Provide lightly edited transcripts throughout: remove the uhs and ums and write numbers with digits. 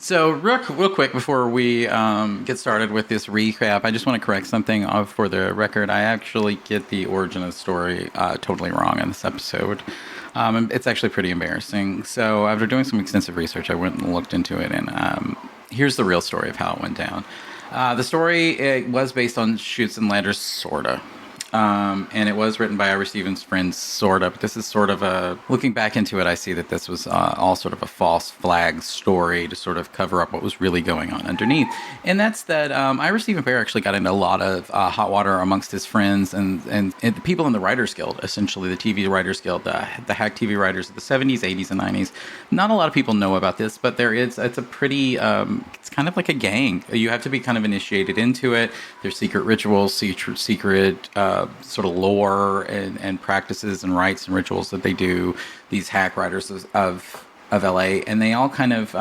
So, real quick before we get started with this recap, I just want to correct something for the record. I actually get the origin of the story totally wrong in this episode. It's actually pretty embarrassing. So, after doing some extensive research, I went and looked into it, and here's the real story of how it went down. The story it was based on Chutes and Ladders, sorta. And it was written by Ira Stevens' friend, sorta. But this is sort of a looking back into it. I see that this was all sort of a false flag story to sort of cover up what was really going on underneath. And that's that Ira Stephen Bear actually got into a lot of hot water amongst his friends and the people in the Writers Guild, essentially the TV Writers Guild, the hack TV writers of the 70s, 80s, and 90s. Not a lot of people know about this, but it's a pretty it's kind of like a gang. You have to be kind of initiated into it. There's secret rituals, secret sort of lore and practices and rites and rituals that they do. These hack writers of LA, and they all kind of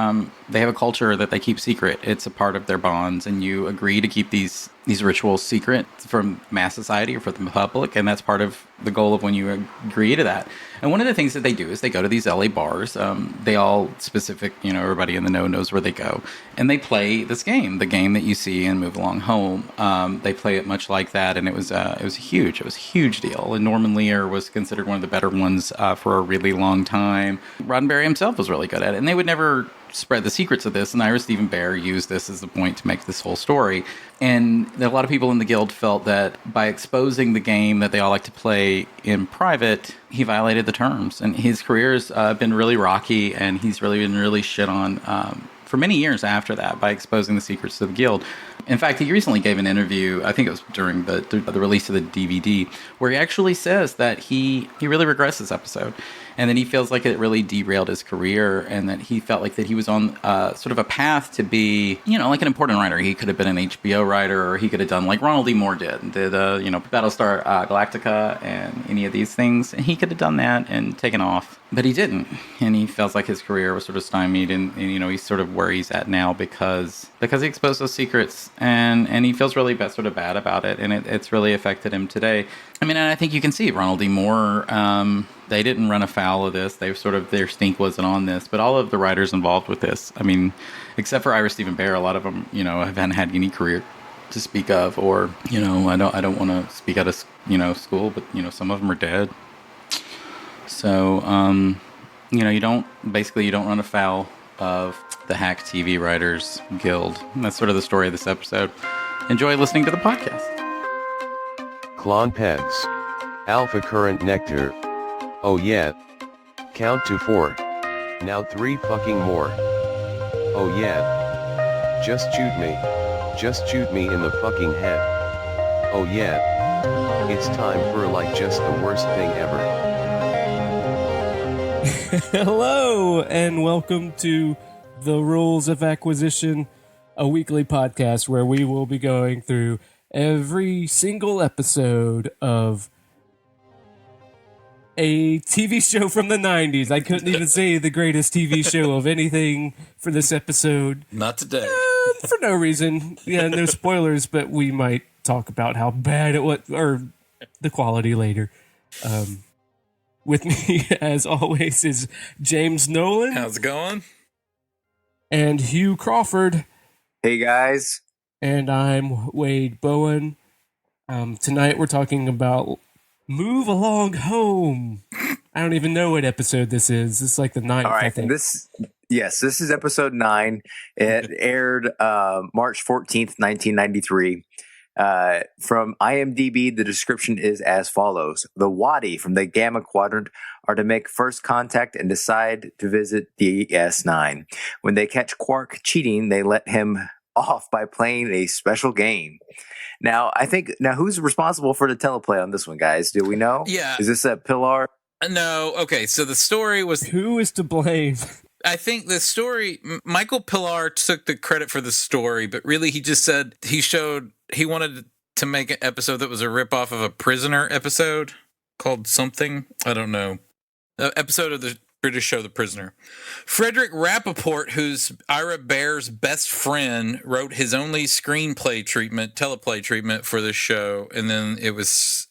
they have a culture that they keep secret. It's a part of their bonds, and you agree to keep these rituals secret from mass society or from the public, and that's part of the goal of when you agree to that. And one of the things that they do is they go to these LA bars. They all specific, everybody in the know knows where they go, and they play this game, the game that you see in Move Along Home. They play it much like that, and it was a huge deal. And Norman Lear was considered one of the better ones for a really long time. Roddenberry himself was really good at it, and they would never spread the secrets of this, and Ira Stephen Bear used this as the point to make this whole story. And a lot of people in the guild felt that by exposing the game that they all like to play in private, he violated the terms. And his career's been really rocky, and he's been really shit on for many years after that by exposing the secrets to the guild. In fact, he recently gave an interview, I think it was during the release of the DVD, where he actually says that he really regrets this episode. And then he feels like it really derailed his career, and that he felt like that he was on sort of a path to be, like an important writer. He could have been an HBO writer, or he could have done like Ronald D. Moore did Battlestar Galactica and any of these things. And he could have done that and taken off, but he didn't. And he feels like his career was sort of stymied, and he's sort of where he's at now because he exposed those secrets, and he feels really sort of bad about it, and it's really affected him today. I mean, and I think you can see Ronald D. Moore. They didn't run afoul of this. They their stink wasn't on this, but all of the writers involved with this, I mean, except for Ira Stephen Bear, a lot of them, haven't had any career to speak of, or, I don't want to speak out of, school, but, some of them are dead. So, you don't run afoul of the Hack TV Writers Guild. And that's sort of the story of this episode. Enjoy listening to the podcast. Clon Pegs. Alpha Current Nectar. Oh yeah. Count to 4. Now 3 fucking more. Oh yeah. Just shoot me. Just shoot me in the fucking head. Oh yeah. It's time for like just the worst thing ever. Hello, and welcome to The Rules of Acquisition, a weekly podcast where we will be going through every single episode of a TV show from the 90s. I couldn't even say the greatest TV show of anything for this episode. Not today. For no reason. Yeah, no spoilers, but we might talk about how bad it was, or the quality later. With me, as always, is James Nolan. How's it going? And Hugh Crawford. Hey, guys. And I'm Wade Bowen. Tonight we're talking about Move Along Home. I don't even know what episode this is. It's like the 9th, All right, I think. this is episode 9. It aired March 14th, 1993. From IMDb, the description is as follows. The Wadi from the Gamma Quadrant are to make first contact and decide to visit DS9. When they catch Quark cheating, they let him off by playing a special game. Now, who's responsible for the teleplay on this one, guys? Do we know? Yeah. Is this a Pilar? No. Okay. So the story was. Who is to blame? I think the story. Michael Pilar took the credit for the story, but really he just said he wanted to make an episode that was a ripoff of a Prisoner episode called something. I don't know. An episode of the British show The Prisoner. Frederick Rappaport, who's Ira Bear's best friend, wrote his only teleplay treatment for this show, and then it was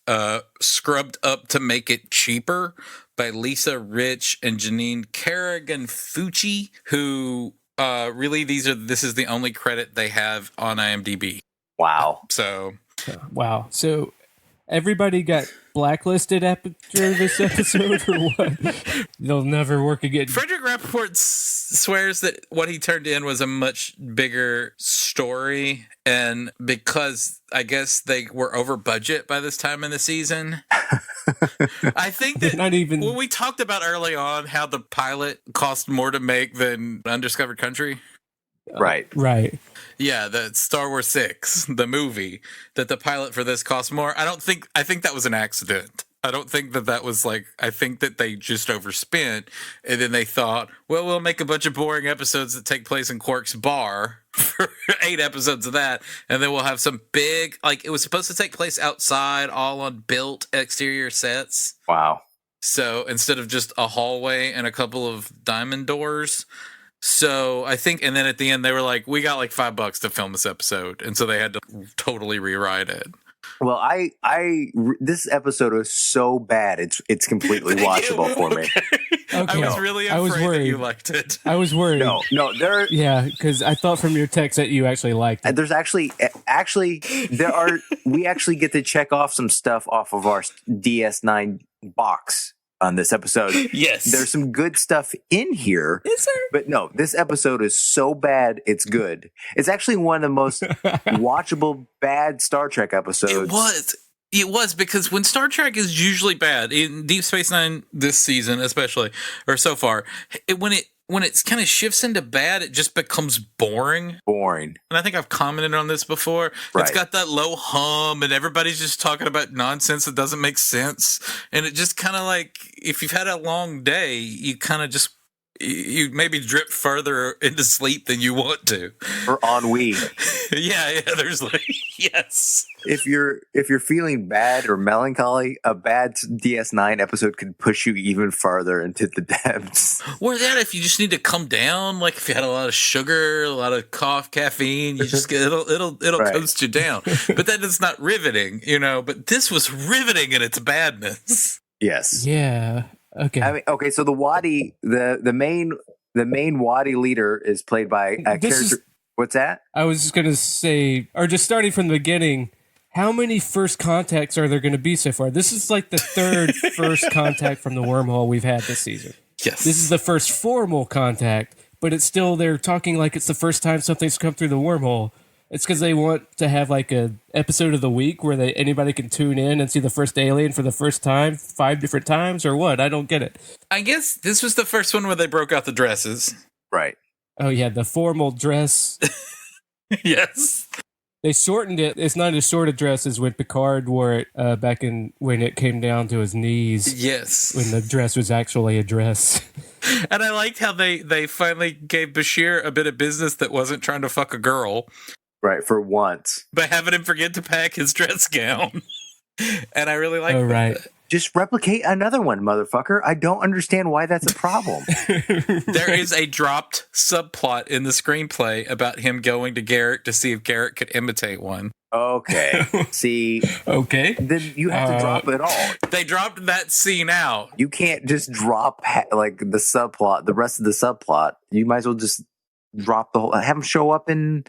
scrubbed up to make it cheaper by Lisa Rich and Janine Carrigan-Fucci, who really, this is the only credit they have on IMDb. Wow. So Wow. So everybody got blacklisted after this episode, or what? They'll never work again. Frederick Rappaport swears that what he turned in was a much bigger story, and because I guess they were over budget by this time in the season. I think that Not even. when we talked about early on how the pilot cost more to make than Undiscovered Country. Right. Right. Yeah, the Star Wars 6, the movie, that the pilot for this cost more. I think that was an accident. I don't think that was like, I think that they just overspent, and then they thought, well, we'll make a bunch of boring episodes that take place in Quark's bar for 8 episodes of that, and then we'll have some big, like, it was supposed to take place outside, all on built exterior sets. Wow. So instead of just a hallway and a couple of diamond doors. So I think, and then at the end they were like, we got like $5 to film this episode, and so they had to totally rewrite it. Well, this episode was so bad, it's completely watchable for me. Okay. I was really I was afraid that worried. you liked it. I was worried. No, there. Yeah, because I thought from your text that you actually liked it. There's actually we actually get to check off some stuff off of our DS9 box on this episode. Yes. There's some good stuff in here. Is there? But no, this episode is so bad, it's good. It's actually one of the most watchable bad Star Trek episodes. It was because when Star Trek is usually bad, in Deep Space Nine this season especially, or so far, when it kind of shifts into bad, it just becomes boring. Boring. And I think I've commented on this before. Right. It's got that low hum, and everybody's just talking about nonsense that doesn't make sense. And it just kind of like, if you've had a long day, you kind of just, you maybe drip further into sleep than you want to. Or ennui. Yeah, there's like, yes. If you're feeling bad or melancholy, a bad DS9 episode could push you even farther into the depths. Or that if you just need to come down, like if you had a lot of sugar, a lot of caffeine, you just get it'll Right. coast you down. But that is not riveting, But this was riveting in its badness. Yes. Yeah. Okay. I mean, okay. So the Wadi, the main Wadi leader is played by a This character. is- What's that? I was just going to say, or just starting from the beginning, how many first contacts are there going to be so far? This is like the third first contact from the wormhole we've had this season. Yes. This is the first formal contact, but it's still, they're talking like it's the first time something's come through the wormhole. It's because they want to have like a episode of the week where anybody can tune in and see the first alien for the first time 5 different times, or what? I don't get it. I guess this was the first one where they broke out the dresses. Right. Oh yeah, the formal dress. Yes. They shortened it. It's not as short a dress as when Picard wore it back in when it came down to his knees. Yes. When the dress was actually a dress. And I liked how they finally gave Bashir a bit of business that wasn't trying to fuck a girl Right. For once. by having him forget to pack his dress gown. And I really liked Oh right. that. Just replicate another one, motherfucker. I don't understand why that's a problem. There is a dropped subplot in the screenplay about him going to Garrick to see if Garrick could imitate one. Okay. See, Okay. then you have to drop it all. They dropped that scene out. You can't just drop like the subplot, the rest of the subplot. You might as well just drop the whole. Have him show up in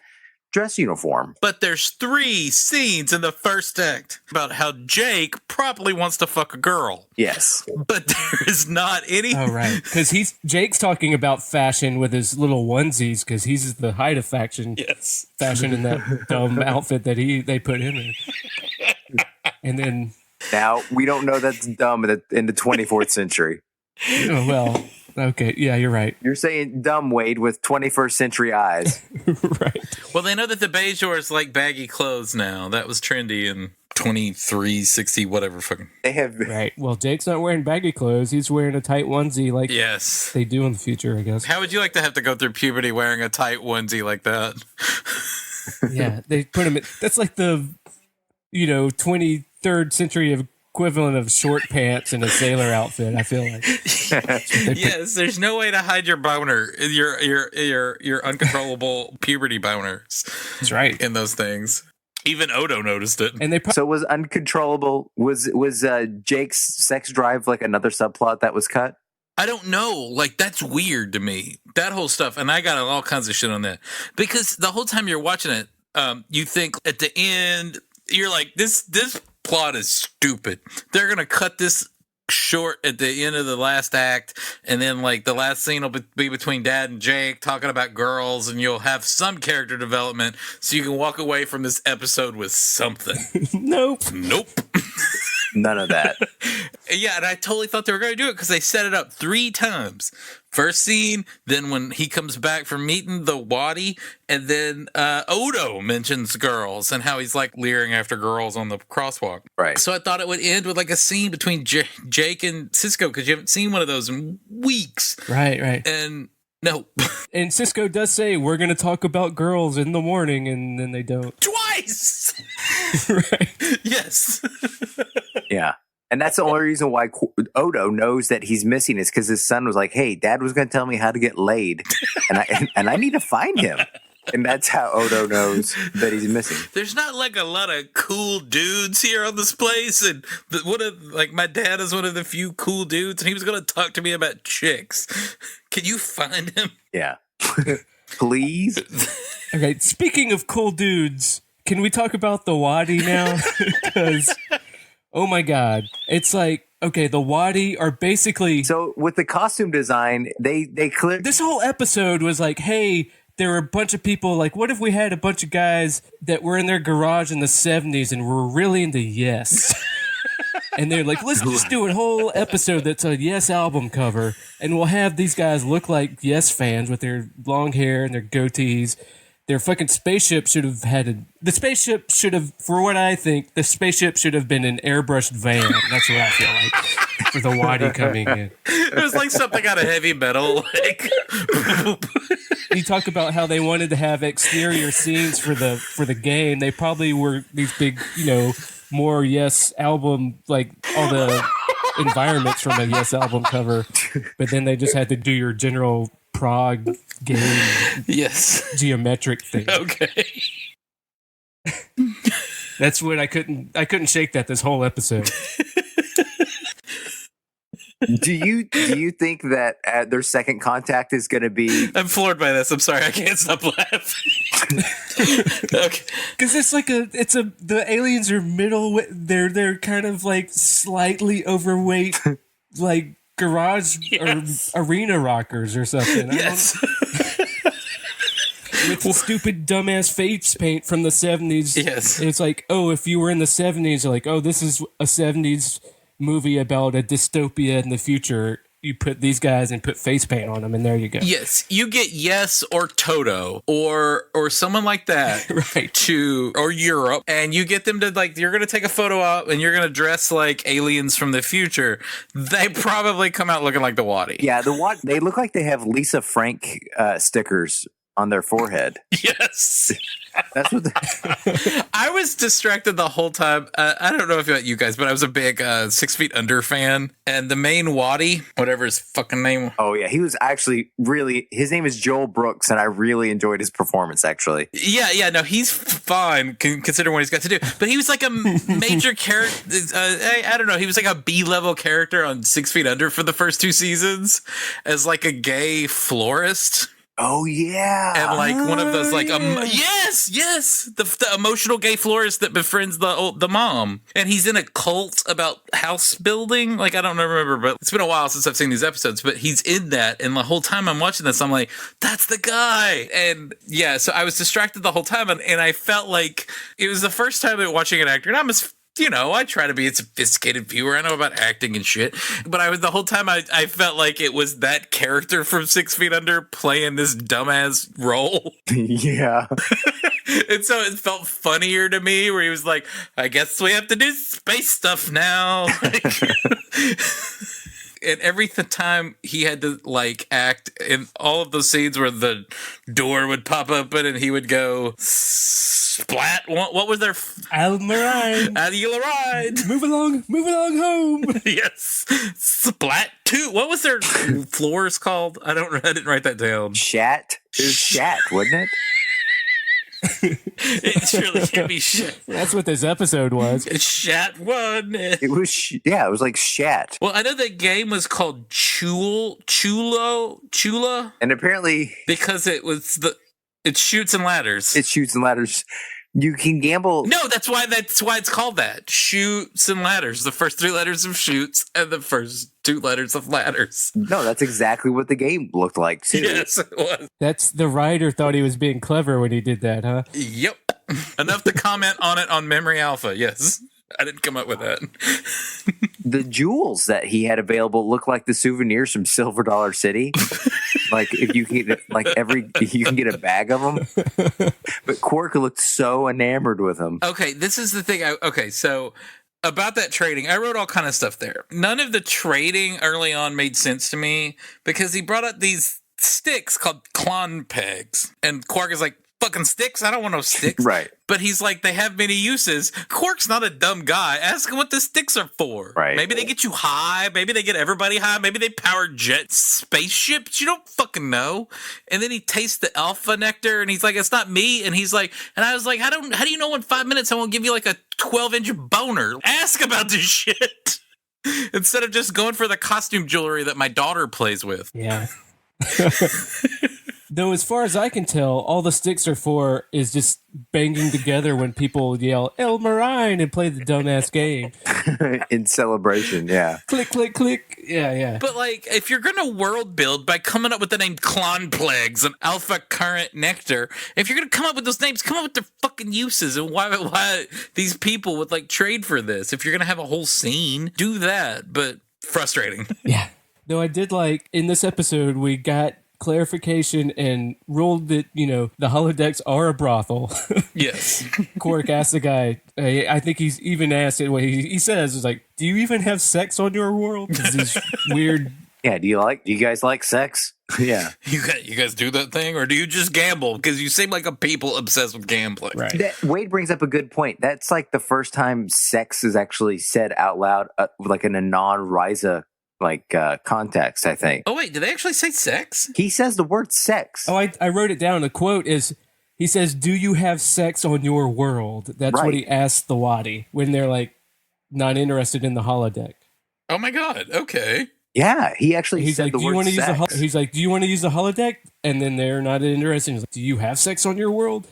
dress uniform. But there's 3 scenes in the first act about how Jake probably wants to fuck a girl. Yes. But there is not any. Oh right. Because Jake's talking about fashion with his little onesies because he's the height of fashion. Yes. Fashion in that dumb outfit that they put him in. And then, Now we don't know that's dumb in the 24th century. oh, well, okay, yeah, you're right. You're saying dumb, Wade, with 21st century eyes. Right. Well, they know that the Bajors like baggy clothes now. That was trendy in 2360, whatever fucking. They have. Right. Well, Jake's not wearing baggy clothes. He's wearing a tight onesie like Yes. they do in the future, I guess. How would you like to have to go through puberty wearing a tight onesie like that? Yeah, they put him. That's like the 23rd century equivalent of short pants and a sailor outfit. I feel like. Yes, there's no way to hide your boner, your uncontrollable puberty boners That's right. in those things. Even Odo noticed it. And they So was uncontrollable. Was Jake's sex drive like another subplot that was cut? I don't know. Like, that's weird to me. That whole stuff. And I got all kinds of shit on that. Because the whole time you're watching it, you think at the end, you're like, this plot is stupid. They're going to cut this short at the end of the last act, and then like the last scene will be between Dad and Jake talking about girls, and you'll have some character development so you can walk away from this episode with something. Nope. None of that. Yeah, and I totally thought they were going to do it because they set it up 3 times. First scene, then when he comes back from meeting the Wadi, and then Odo mentions girls and how he's like leering after girls on the crosswalk. Right. So I thought it would end with like a scene between Jake and Cisco, because you haven't seen one of those in weeks. Right. And no. And Cisco does say, we're going to talk about girls in the morning, and then they don't. Twice! Right. Yes. Yeah. And that's the only reason why Odo knows that he's missing is because his son was like, "Hey, Dad was going to tell me how to get laid, and I need to find him." And that's how Odo knows that he's missing. There's not like a lot of cool dudes here on this place, and my dad is one of the few cool dudes, and he was going to talk to me about chicks. Can you find him? Yeah. Please. Okay, speaking of cool dudes, can we talk about the Wadi now? Because, oh my God, it's like, okay, the Wadi are basically... So with the costume design, they clear... This whole episode was like, hey, there were a bunch of people, like, what if we had a bunch of guys that were in their garage in the 70s and were really into Yes? And they're like, let's just do a whole episode that's a Yes album cover, and we'll have these guys look like Yes fans with their long hair and their goatees. Their fucking spaceship should have for what I think, the spaceship should have been an airbrushed van. That's what I feel like for the Wadi coming in. It was like something out of Heavy Metal. Like, You talk about how they wanted to have exterior scenes for the game. They probably were these big, more Yes album, like all the environments from a Yes album cover, but then they just had to do your general Prague game geometric thing. Okay. That's what I couldn't shake that this whole episode. Do you think that their second contact is going to be? I'm floored by this. I'm sorry, I can't stop laughing. Okay, because it's like the aliens are they're kind of like slightly overweight, like garage or arena rockers or something. Yes. With the stupid dumbass face paint from the 70s. Yes. It's like, oh, if you were in the 70s, you're like, oh, this is a 70s movie about a dystopia in the future. You put these guys and put face paint on them, and there you go. Yes, you get Yes or Toto or someone like that, right? Or Europe, and you get them to you're going to take a photo op and you're going to dress like aliens from the future. They probably come out looking like the Wadi. Yeah, the Wadi. They look like they have Lisa Frank stickers on their forehead. Yes. That's what I was distracted the whole time. I don't know about you guys, but I was a big 6 Feet Under fan. And the main Wadi, whatever his fucking name. Oh, yeah. He was actually his name is Joel Brooks, and I really enjoyed his performance, actually. Yeah, no, he's fine considering what he's got to do. But he was like a major character. I don't know. He was like a B-level character on 6 Feet Under for the first 2 seasons as like a gay florist. Oh, yeah. And like one of those yes, the emotional gay florist that befriends the mom. And he's in a cult about house building. Like, I don't remember, but it's been a while since I've seen these episodes, but he's in that. And the whole time I'm watching this, I'm like, that's the guy. And yeah, so I was distracted the whole time. And I felt like it was the first time watching an actor. And I'm I try to be a sophisticated viewer. I know about acting and shit. But the whole time I felt like it was that character from 6 Feet Under playing this dumbass role. Yeah. And so it felt funnier to me where he was like, I guess we have to do space stuff now. And every time he had to act in all of those scenes where the door would pop open and he would go splat. What was their Almarine? Move along home. Yes, splat 2. What was their floors called? I didn't write that down. Shat. It was Shat, wasn't it? It surely can't be Shat. That's what this episode was. It's Shat 1. It was it was like Shat. Well, I know that game was called Chula, And apparently because it shoots and ladders. it shoots and ladders. You can gamble. No, that's why it's called that. Shoots and ladders. The first 3 letters of shoots and the first 2 letters of ladders. No, that's exactly what the game looked like too. Yes, it was. That's the writer thought he was being clever when he did that, huh? Yep. Enough to comment on it on Memory Alpha. Yes. I didn't come up with that. The jewels that he had available look like the souvenirs from Silver Dollar City. Like if you can get you can get a bag of them. But Quark looked so enamored with them. Okay, this is the thing. So about that trading, I wrote all kind of stuff there. None of the trading early on made sense to me because he brought up these sticks called Klon pegs. And Quark is like, fucking sticks? I don't want no sticks. Right. But he's like, they have many uses. Quark's not a dumb guy. Ask him what the sticks are for. Right. Maybe they get you high. Maybe they get everybody high. Maybe they power jet spaceships. You don't fucking know. And then he tastes the alpha nectar and he's like, it's not me. And he's like, and I was like, how do you know in 5 minutes I won't give you like a 12-inch boner? Ask about this shit. Instead of just going for the costume jewelry that my daughter plays with. Yeah. Though, as far as I can tell, all the sticks are for is just banging together when people yell El Marine and play the dumbass game. In celebration, yeah. Click, click, click. Yeah. But, like, if you're going to world build by coming up with the name Klon Plagues and Alpha Current Nectar, if you're going to come up with those names, come up with their fucking uses and why these people would, like, trade for this. If you're going to have a whole scene, do that. But frustrating. Yeah. Though I did like, in this episode, we got clarification and ruled that, the holodecks are a brothel. Yes. Quark asked the guy, I think he's even asked it, what he says is like, do you even have sex on your world? These weird. Yeah, do you guys like sex? Yeah. You guys do that thing, or do you just gamble? Because you seem like a people obsessed with gambling. Right. Wade brings up a good point. That's like the first time sex is actually said out loud, like in a non-Ryza context, I think. Oh, wait, did they actually say sex? He says the word sex. Oh, I wrote it down. The quote is, he says, do you have sex on your world? That's Right. what he asked the Wadi when they're like not interested in the holodeck. Oh, my God. Okay. Yeah, he actually He's said like, the do you word want to use sex. he's like, do you want to use the holodeck? And then they're not interested. He's like, do you have sex on your world?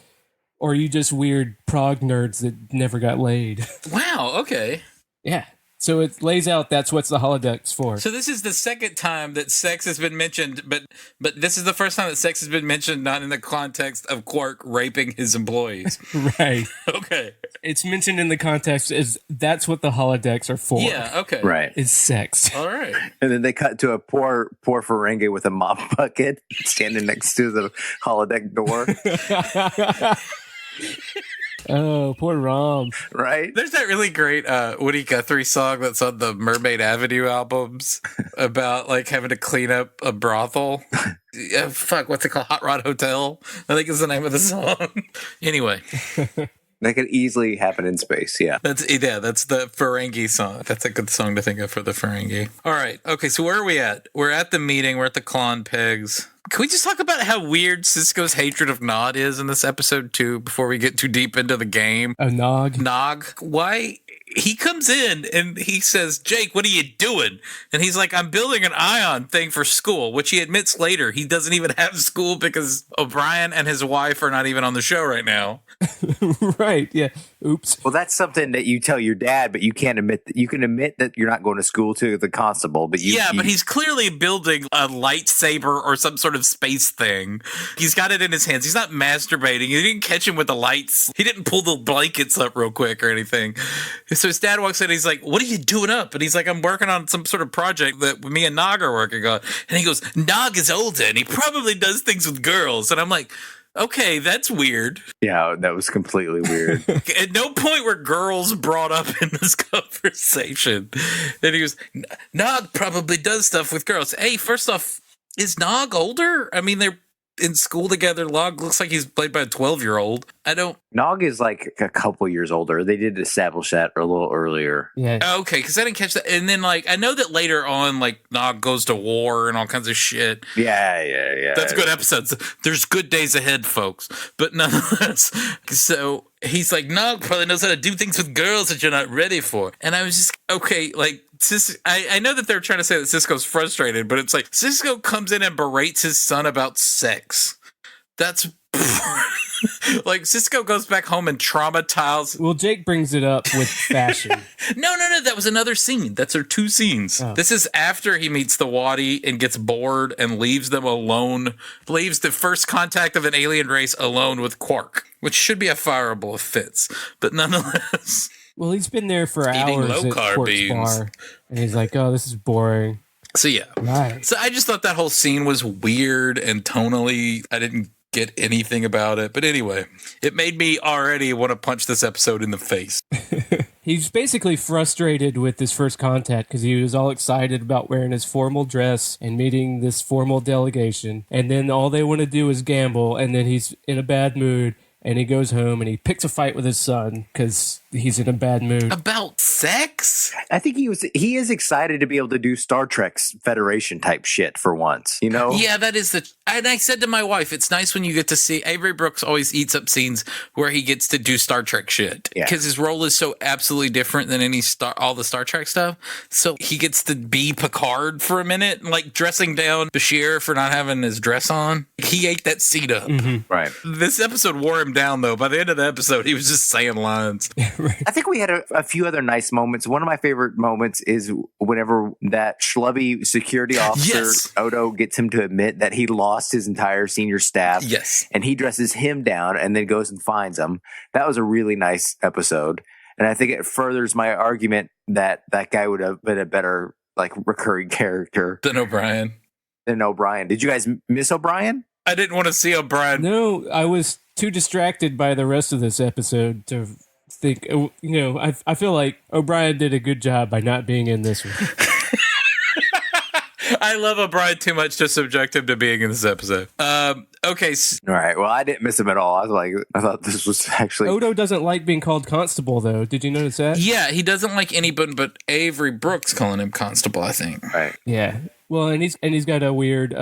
Or are you just weird prog nerds that never got laid? Wow, okay. Yeah. So it lays out that's what's the holodeck's for. So this is the second time that sex has been mentioned, but this is the first time that sex has been mentioned not in the context of Quark raping his employees. Right. Okay. It's mentioned in the context as that's what the holodecks are for. Yeah, okay. Right. Is sex. All right. And then they cut to a poor Ferengi with a mop bucket standing next to the holodeck door. Oh, poor Rom. Right? There's that really great Woody Guthrie song that's on the Mermaid Avenue albums about like having to clean up a brothel. What's it called? Hot Rod Hotel, I think is the name of the song. Anyway. That could easily happen in space, yeah. That's the Ferengi song. That's a good song to think of for the Ferengi. All right. Okay, so where are we at? We're at the meeting. We're at the Klon Pegs. Can we just talk about how weird Sisko's hatred of Nod is in this episode, too, before we get too deep into the game? A nog. Nog. Why? He comes in and he says, Jake, what are you doing? And he's like, I'm building an ion thing for school, which he admits later he doesn't even have school because O'Brien and his wife are not even on the show right now. Right, yeah. Oops. Well, that's something that you tell your dad, but you can't admit that. You can admit that you're not going to school to the constable, but but he's clearly building a lightsaber or some sort of space thing. He's got it in his hands. He's not masturbating. You didn't catch him with the lights. He didn't pull the blankets up real quick or anything. So his dad walks in and he's like, what are you doing up? And he's like, I'm working on some sort of project that me and Nog are working on. And he goes, Nog is older and he probably does things with girls. And I'm like, okay, that's weird. Yeah, that was completely weird. At no point were girls brought up in this conversation. And he goes, Nog probably does stuff with girls. Hey, first off, is Nog older? I mean, they're in school together. Log looks like he's played by a 12-year-old. I don't. Nog is like a couple years older. They did establish that a little earlier. Yeah. Okay, because I didn't catch that. And then, like, I know that later on, like, Nog goes to war and all kinds of shit. Yeah. That's good episodes. There's good days ahead, folks. But nonetheless, so he's like, Nog probably knows how to do things with girls that you're not ready for. And I was just, okay, like, I know that they're trying to say that Cisco's frustrated, but it's like Cisco comes in and berates his son about sex. That's like Cisco goes back home and traumatized. Well, Jake brings it up with fashion. No. That was another scene. That's our two scenes. Oh. This is after he meets the Wadi and gets bored and leaves them alone. Leaves the first contact of an alien race alone with Quark, which should be a fireable offense, but nonetheless. Well, he's been there for Eating hours at low-carb Quark's beans. bar, and he's like, "Oh, this is boring." So yeah. Right. So I just thought that whole scene was weird and tonally, I didn't get anything about it. But anyway, it made me already want to punch this episode in the face. He's basically frustrated with his first contact because he was all excited about wearing his formal dress and meeting this formal delegation. And then all they want to do is gamble. And then he's in a bad mood. And he goes home and he picks a fight with his son because he's in a bad mood. About sex? I think he is excited to be able to do Star Trek's Federation type shit for once, you know? Yeah, that is and I said to my wife, it's nice when you get to see Avery Brooks always eats up scenes where he gets to do Star Trek shit. Yeah. Because his role is so absolutely different than all the Star Trek stuff. So he gets to be Picard for a minute, like dressing down Bashir for not having his dress on. He ate that seat up. Mm-hmm. Right. This episode wore him down, though. By the end of the episode, he was just saying lines. I think we had a few other nice moments. One of my favorite moments is whenever that schlubby security officer, Yes. Odo, gets him to admit that he lost his entire senior staff. Yes. And he dresses him down and then goes and finds him. That was a really nice episode. And I think it furthers my argument that that guy would have been a better, like, recurring character Then O'Brien. than O'Brien. Did you guys miss O'Brien? I didn't want to see O'Brien. No, I was too distracted by the rest of this episode to think, I feel like O'Brien did a good job by not being in this one. I love O'Brien too much to subject him to being in this episode. Okay. All right. Well, I didn't miss him at all. I thought this was actually. Odo doesn't like being called Constable, though. Did you notice that? Yeah, he doesn't like anybody but Avery Brooks calling him Constable, I think. Right. Yeah. Well, and he's got a weird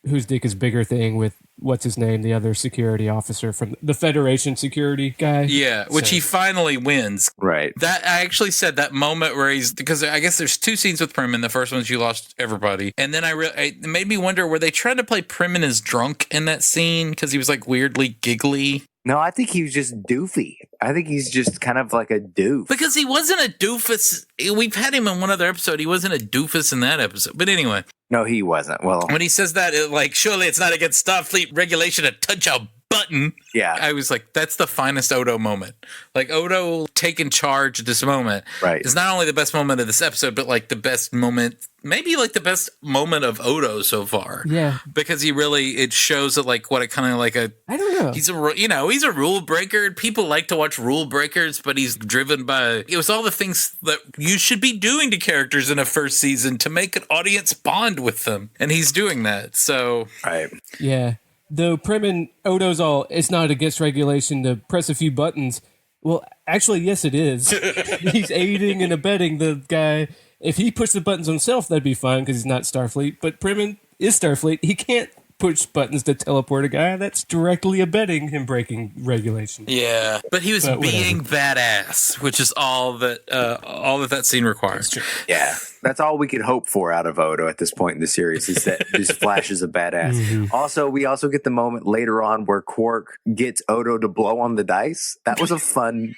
whose dick is bigger thing with what's his name, the other security officer from the Federation security guy. Yeah, which he finally wins. Right. That I actually said that moment where because I guess there's two scenes with Primin. The first one's you lost everybody, and then it made me wonder, were they trying to play Primin as drunk in that scene because he was like weirdly giggly? No, I think he was just doofy. I think he's just kind of like a doof. Because he wasn't a doofus. We've had him in one other episode. He wasn't a doofus in that episode. But anyway. No, he wasn't. Well, when he says that, surely it's not against Starfleet regulation to touch a button. Yeah. I was like, that's the finest Odo moment. Like, Odo taking charge at this moment is not only the best moment of this episode, but like the best moment, maybe like the best moment of Odo so far. Yeah. Because it shows that like what it kind of like I don't know. He's a rule breaker. People like to watch rule breakers, but he's driven by, it was all the things that you should be doing to characters in a first season to make an audience bond with them. And he's doing that. So. Right. Yeah. Though Primin, Odo's all, it's not against regulation to press a few buttons. Well, actually, yes, it is. He's aiding and abetting the guy. If he pushed the buttons himself, that'd be fine because he's not Starfleet. But Primin is Starfleet. He can't push buttons to teleport a guy. That's directly abetting him breaking regulation. Yeah, but he was being badass, which is all that scene requires. Yeah, that's all we could hope for out of Odo at this point in the series is that these flashes of badass. Mm-hmm. Also, we also get the moment later on where Quark gets Odo to blow on the dice. That was fun,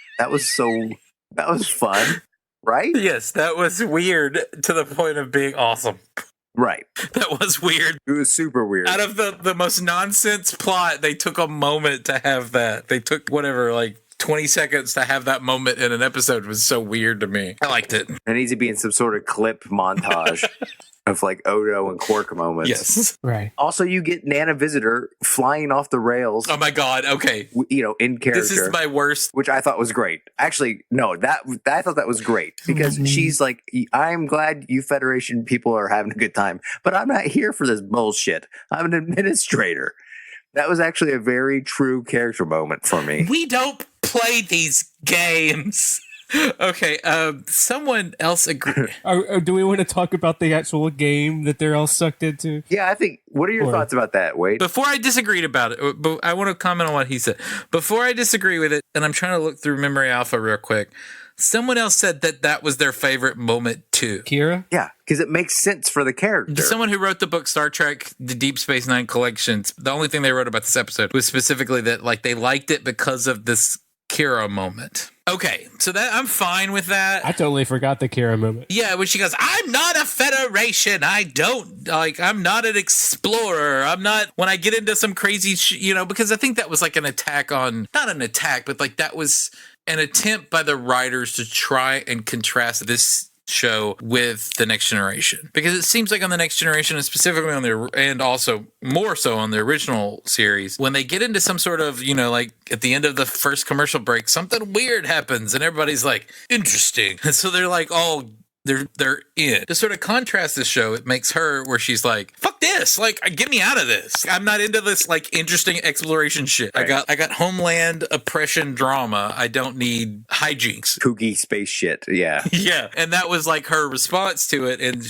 right? Yes, that was weird to the point of being awesome. Right. That was weird. It was super weird. Out of the most nonsense plot, they took a moment to have that. They took 20 seconds to have that moment in an episode. It was so weird to me. I liked it. There needs to be in some sort of clip montage of like Odo and Quark moments. Yes. Right. Also, you get Nana Visitor flying off the rails. Oh my God. Okay. In character. This is my worst. Which I thought was great. Actually, no, I thought that was great because she's like, I'm glad you Federation people are having a good time, but I'm not here for this bullshit. I'm an administrator. That was actually a very true character moment for me. We don't play these games. Okay, someone else agree. Do we want to talk about the actual game that they're all sucked into? Yeah, I think. What are your thoughts about that, Wade? Before I disagreed about it, but I want to comment on what he said. Before I disagree with it, and I'm trying to look through Memory Alpha real quick, someone else said that was their favorite moment too. Kira? Yeah, because it makes sense for the character. Someone who wrote the book Star Trek, the Deep Space Nine collections, the only thing they wrote about this episode was specifically that like they liked it because of this Kira moment. Okay, so that I'm fine with that. I totally forgot the Kira moment. Yeah, when she goes, I'm not a Federation. I'm not an explorer. I'm not, when I get into some crazy, because I think that was like an attack on, not an attack, but like that was an attempt by the writers to try and contrast this show with the Next Generation, because it seems like on the Next Generation, and specifically and also more so on the original series, when they get into some sort of like at the end of the first commercial break, something weird happens and everybody's like, interesting, and so they're like all they're in. To sort of contrast this show, it makes her where she's like, fuck this, like get me out of this, I'm not into this like interesting exploration shit. Right. I got homeland oppression drama, I don't need hijinks, kooky space shit. Yeah. Yeah, and that was like her response to it, and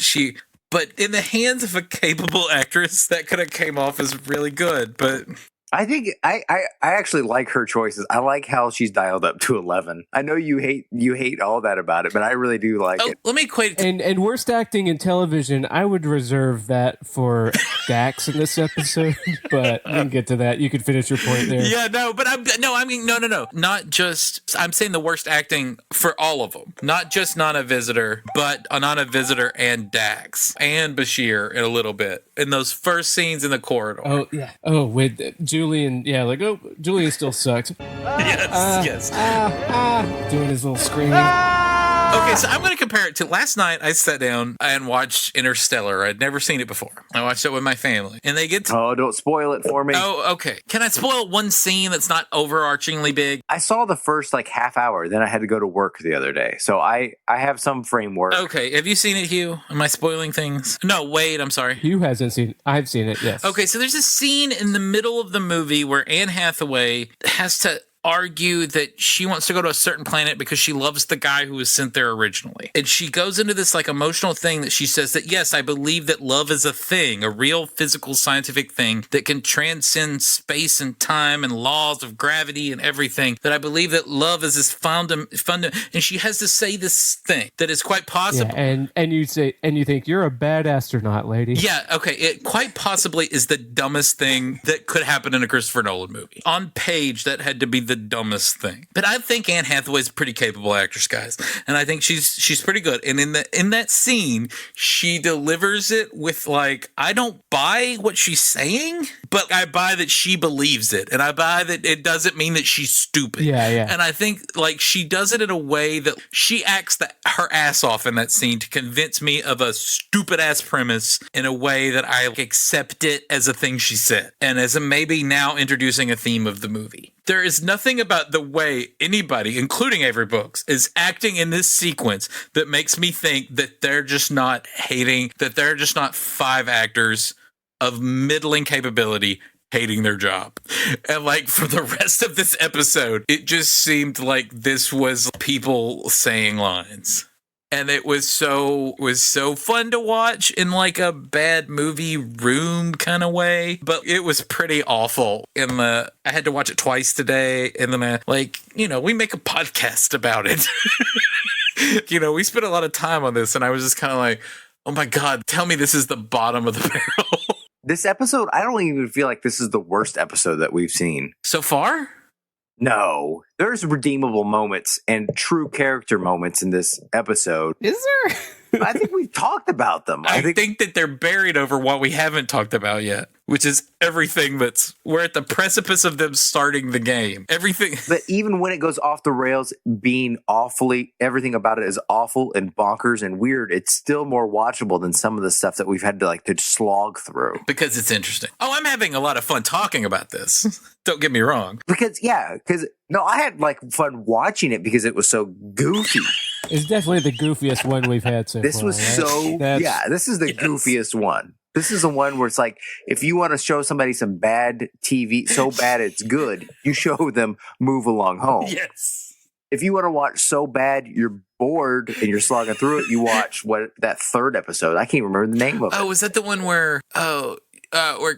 but in the hands of a capable actress, that could have came off as really good. But I think I actually like her choices. I like how she's dialed up to 11. I know you hate all that about it, but I really do like it. Let me equate it and worst acting in television, I would reserve that for Dax in this episode, but we can get to that. You can finish your point there. Yeah, no, but no. Not just, I'm saying the worst acting for all of them. Not just Nana Visitor, but Nana Visitor and Dax and Bashir in a little bit. In those first scenes in the corridor. Oh, yeah. Oh, with Julian. Yeah, like, oh, Julian still sucks. Yes. Doing his little scream. Okay, so I'm going to compare it to last night. I sat down and watched Interstellar. I'd never seen it before. I watched it with my family, and they get to... Oh, don't spoil it for me. Oh, okay. Can I spoil one scene that's not overarchingly big? I saw the first like half hour, then I had to go to work the other day, so I have some framework. Okay, have you seen it, Hugh? Am I spoiling things? No, Wade, I'm sorry. Hugh hasn't seen it. I've seen it, yes. Okay, so there's a scene in the middle of the movie where Anne Hathaway has to argue that she wants to go to a certain planet because she loves the guy who was sent there originally. And she goes into this like emotional thing that she says that, yes, I believe that love is a thing, a real physical scientific thing that can transcend space and time and laws of gravity and everything, that I believe that love is this fundamental, and she has to say this thing that is quite possible. Yeah, and you think you're a bad astronaut, lady. Yeah, okay, it quite possibly is the dumbest thing that could happen in a Christopher Nolan movie. On page, that had to be the dumbest thing. But I think Anne Hathaway's a pretty capable actress, guys, and I think she's pretty good. And in that scene, she delivers it with like, I don't buy what she's saying, but I buy that she believes it, and I buy that it doesn't mean that she's stupid. Yeah. And I think like she does it in a way that she acts her ass off in that scene to convince me of a stupid ass premise in a way that I accept it as a thing she said, and as a maybe now introducing a theme of the movie. There is nothing about the way anybody, including Avery Brooks, is acting in this sequence that makes me think that they're just not hating, that they're just not 5 actors of middling capability hating their job. And like for the rest of this episode, it just seemed like this was people saying lines. And it was so fun to watch in like a bad movie room kind of way, but it was pretty awful. I had to watch it twice today, and then we make a podcast about it. We spent a lot of time on this, and I was just kind of like, oh my God, tell me this is the bottom of the barrel. This episode, I don't even feel like this is the worst episode that we've seen so far. No, there's redeemable moments and true character moments in this episode. Is there? I think we've talked about them. I think that they're buried over what we haven't talked about yet, which is everything we're at the precipice of them starting the game. Everything. But even when it goes off the rails, everything about it is awful and bonkers and weird, it's still more watchable than some of the stuff that we've had to slog through. Because it's interesting. Oh, I'm having a lot of fun talking about this. Don't get me wrong. No, I had fun watching it because it was so goofy. It's definitely the goofiest one we've had so this far. Was right? this is the goofiest one. This is the one where it's like, if you want to show somebody some bad TV, so bad it's good, you show them Move Along Home. Yes. If you want to watch so bad you're bored and you're slogging through it, you watch that third episode. I can't remember the name of it. Oh, was that the one where?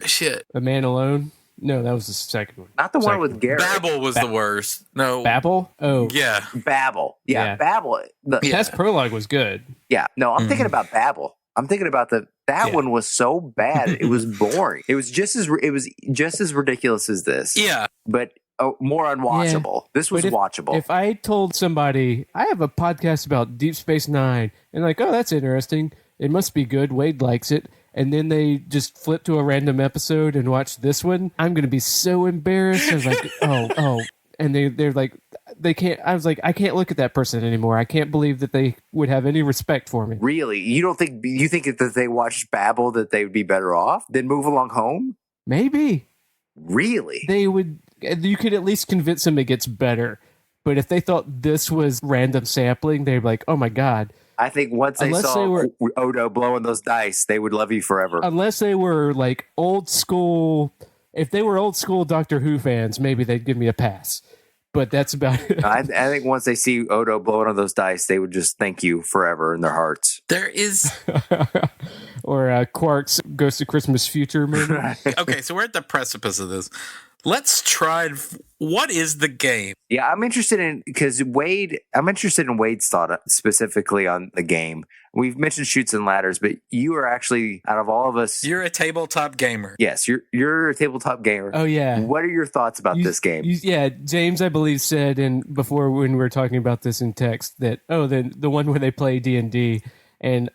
Shit. A Man Alone? No, that was the second one. Not the one Second with Garrett. Babel was the worst. No. Babel? Oh. Yeah. Babel. Yeah, Yeah. Babel. Yeah. Test Prologue was good. Yeah, no, I'm thinking about Babel. I'm thinking about that one was so bad it was boring. It was just as ridiculous as this. Yeah. But more unwatchable. This was But watchable. If I told somebody, I have a podcast about Deep Space Nine, and like, oh, that's interesting. It must be good. Wade likes it. And then they just flip to a random episode and watch this one. I'm going to be so embarrassed. I was like, oh. And they're like, they can't. I was like, I can't look at that person anymore. I can't believe that they would have any respect for me. Really? You think that they watched Babel that they would be better off than Move Along Home? Maybe. Really? They would. You could at least convince them it gets better. But if they thought this was random sampling, they'd be like, oh my God. I think once they saw Odo blowing those dice, they would love you forever. Unless they were like old school. If they were old school Doctor Who fans, maybe they'd give me a pass. But that's about it. I think once they see Odo blowing on those dice, they would just thank you forever in their hearts. There is. Or Quark's Ghost of Christmas Future movie. Okay, so we're at the precipice of this. Let's try. What is the game? Yeah, I'm interested in Wade's thought specifically on the game. We've mentioned Chutes and Ladders, but you are actually, out of all of us, You're a tabletop gamer. yes, you're a tabletop gamer. Oh yeah. What are your thoughts about this game? Yeah, James, I believe, said before when we were talking about this in text that the one where they play D&D, and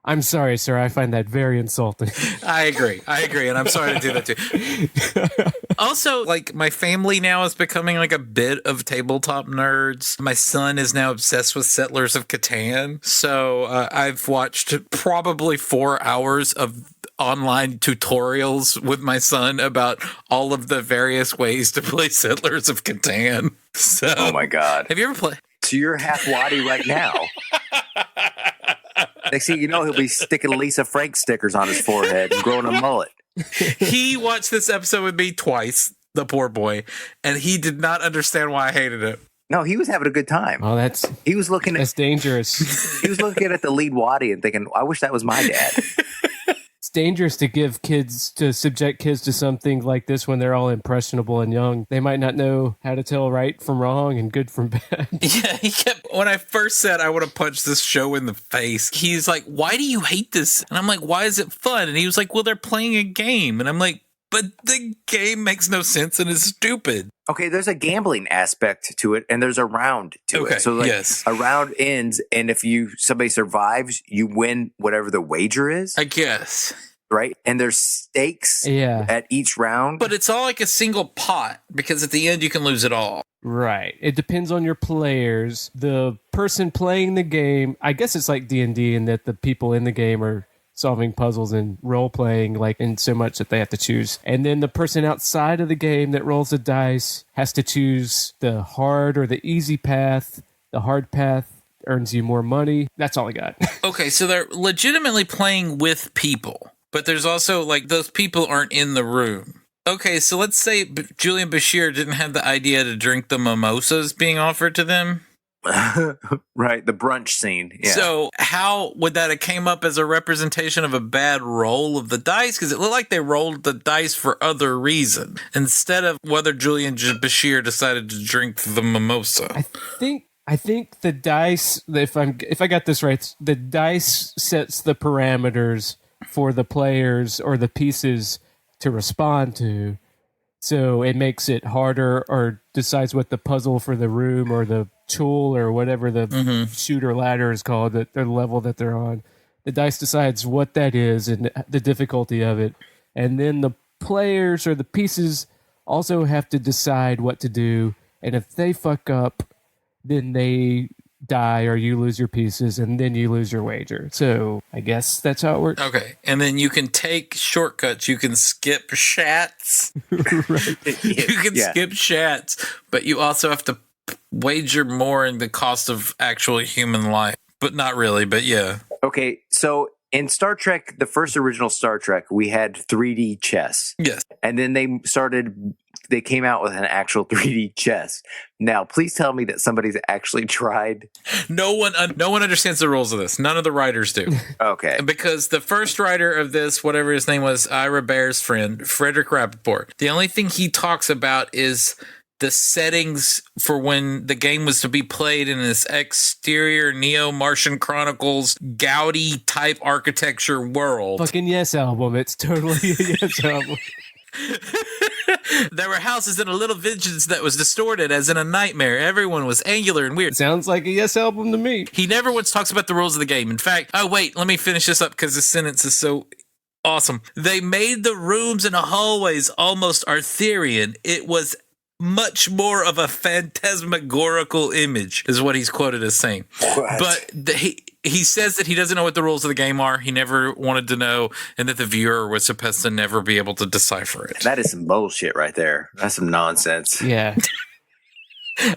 I'm sorry, sir, I find that very insulting. I agree, and I'm sorry to do that too. Also, like, my family now is becoming like a bit of tabletop nerds. My son is now obsessed with Settlers of Catan, so I've watched probably 4 hours of online tutorials with my son about all of the various ways to play Settlers of Catan. So, Oh my God. have you ever played? So you're half Waddy right now. Next thing you know, he'll be sticking Lisa Frank stickers on his forehead and growing a mullet. He watched this episode with me twice, the poor boy, and he did not understand why I hated it. No, he was having a good time. Oh, He was looking that's at dangerous. he was looking at the lead Waddy and thinking, I wish that was my dad. It's dangerous to subject kids to something like this when they're all impressionable and young. They might not know how to tell right from wrong and good from bad. Yeah, he kept, when I first said I want to punch this show in the face, he's like, why do you hate this? And I'm like, why is it fun? And he was like, well, they're playing a game. And I'm like, but the game makes no sense and is stupid. Okay, there's a gambling aspect to it, and there's a round to Okay, it. So, like, yes. a round ends, and if somebody survives, you win whatever the wager is, I guess. right? And there's stakes Yeah. at each round. But it's all like a single pot because at the end you can lose it all. Right. It depends on your players. The person playing the game, I guess it's like D&D in that the people in the game are solving puzzles and role playing, like, in so much that they have to choose. And then the person outside of the game that rolls the dice has to choose the hard or the easy path. The hard path earns you more money. That's all I got. Okay, so they're legitimately playing with people, but there's also like those people aren't in the room. Okay, so let's say Julian Bashir didn't have the idea to drink the mimosas being offered to them. Right, the brunch scene. Yeah. So how would that have came up as a representation of a bad roll of the dice? Because it looked like they rolled the dice for other reason instead of whether Julian Bashir decided to drink the mimosa. I think the dice, if I got this right, the dice sets the parameters for the players or the pieces to respond to. So it makes it harder or decides what the puzzle for the room or the tool or whatever the shooter ladder is called, the level that they're on. The dice decides what that is and the difficulty of it. And then the players or the pieces also have to decide what to do. And if they fuck up, then they die or you lose your pieces and then you lose your wager. So I guess that's how it works. Okay, and then you can take shortcuts. You can skip shats. You can skip shats, but you also have to wager more in the cost of actual human life. But not really, but yeah. Okay, so In Star Trek, the first original Star Trek, we had 3D chess. Yes. And then they came out with an actual 3D chess. Now, please tell me that somebody's actually tried. No one understands the rules of this. None of the writers do. Okay. Because the first writer of this, whatever his name was, Ira Bear's friend, Frederick Rappaport, the only thing he talks about is the settings for when the game was to be played in this exterior Neo-Martian Chronicles Gaudi type architecture world. Fucking Yes album. It's totally a Yes album. There were houses in a little village that was distorted as in a nightmare. Everyone was angular and weird. Sounds like a Yes album to me. He never once talks about the rules of the game. In fact, oh wait, let me finish this up because this sentence is so awesome. They made the rooms and the hallways almost Arthurian. It was much more of a phantasmagorical image, is what he's quoted as saying. What? But he says that he doesn't know what the rules of the game are. He never wanted to know, and that the viewer was supposed to never be able to decipher it. That is some bullshit right there. That's some nonsense. Yeah.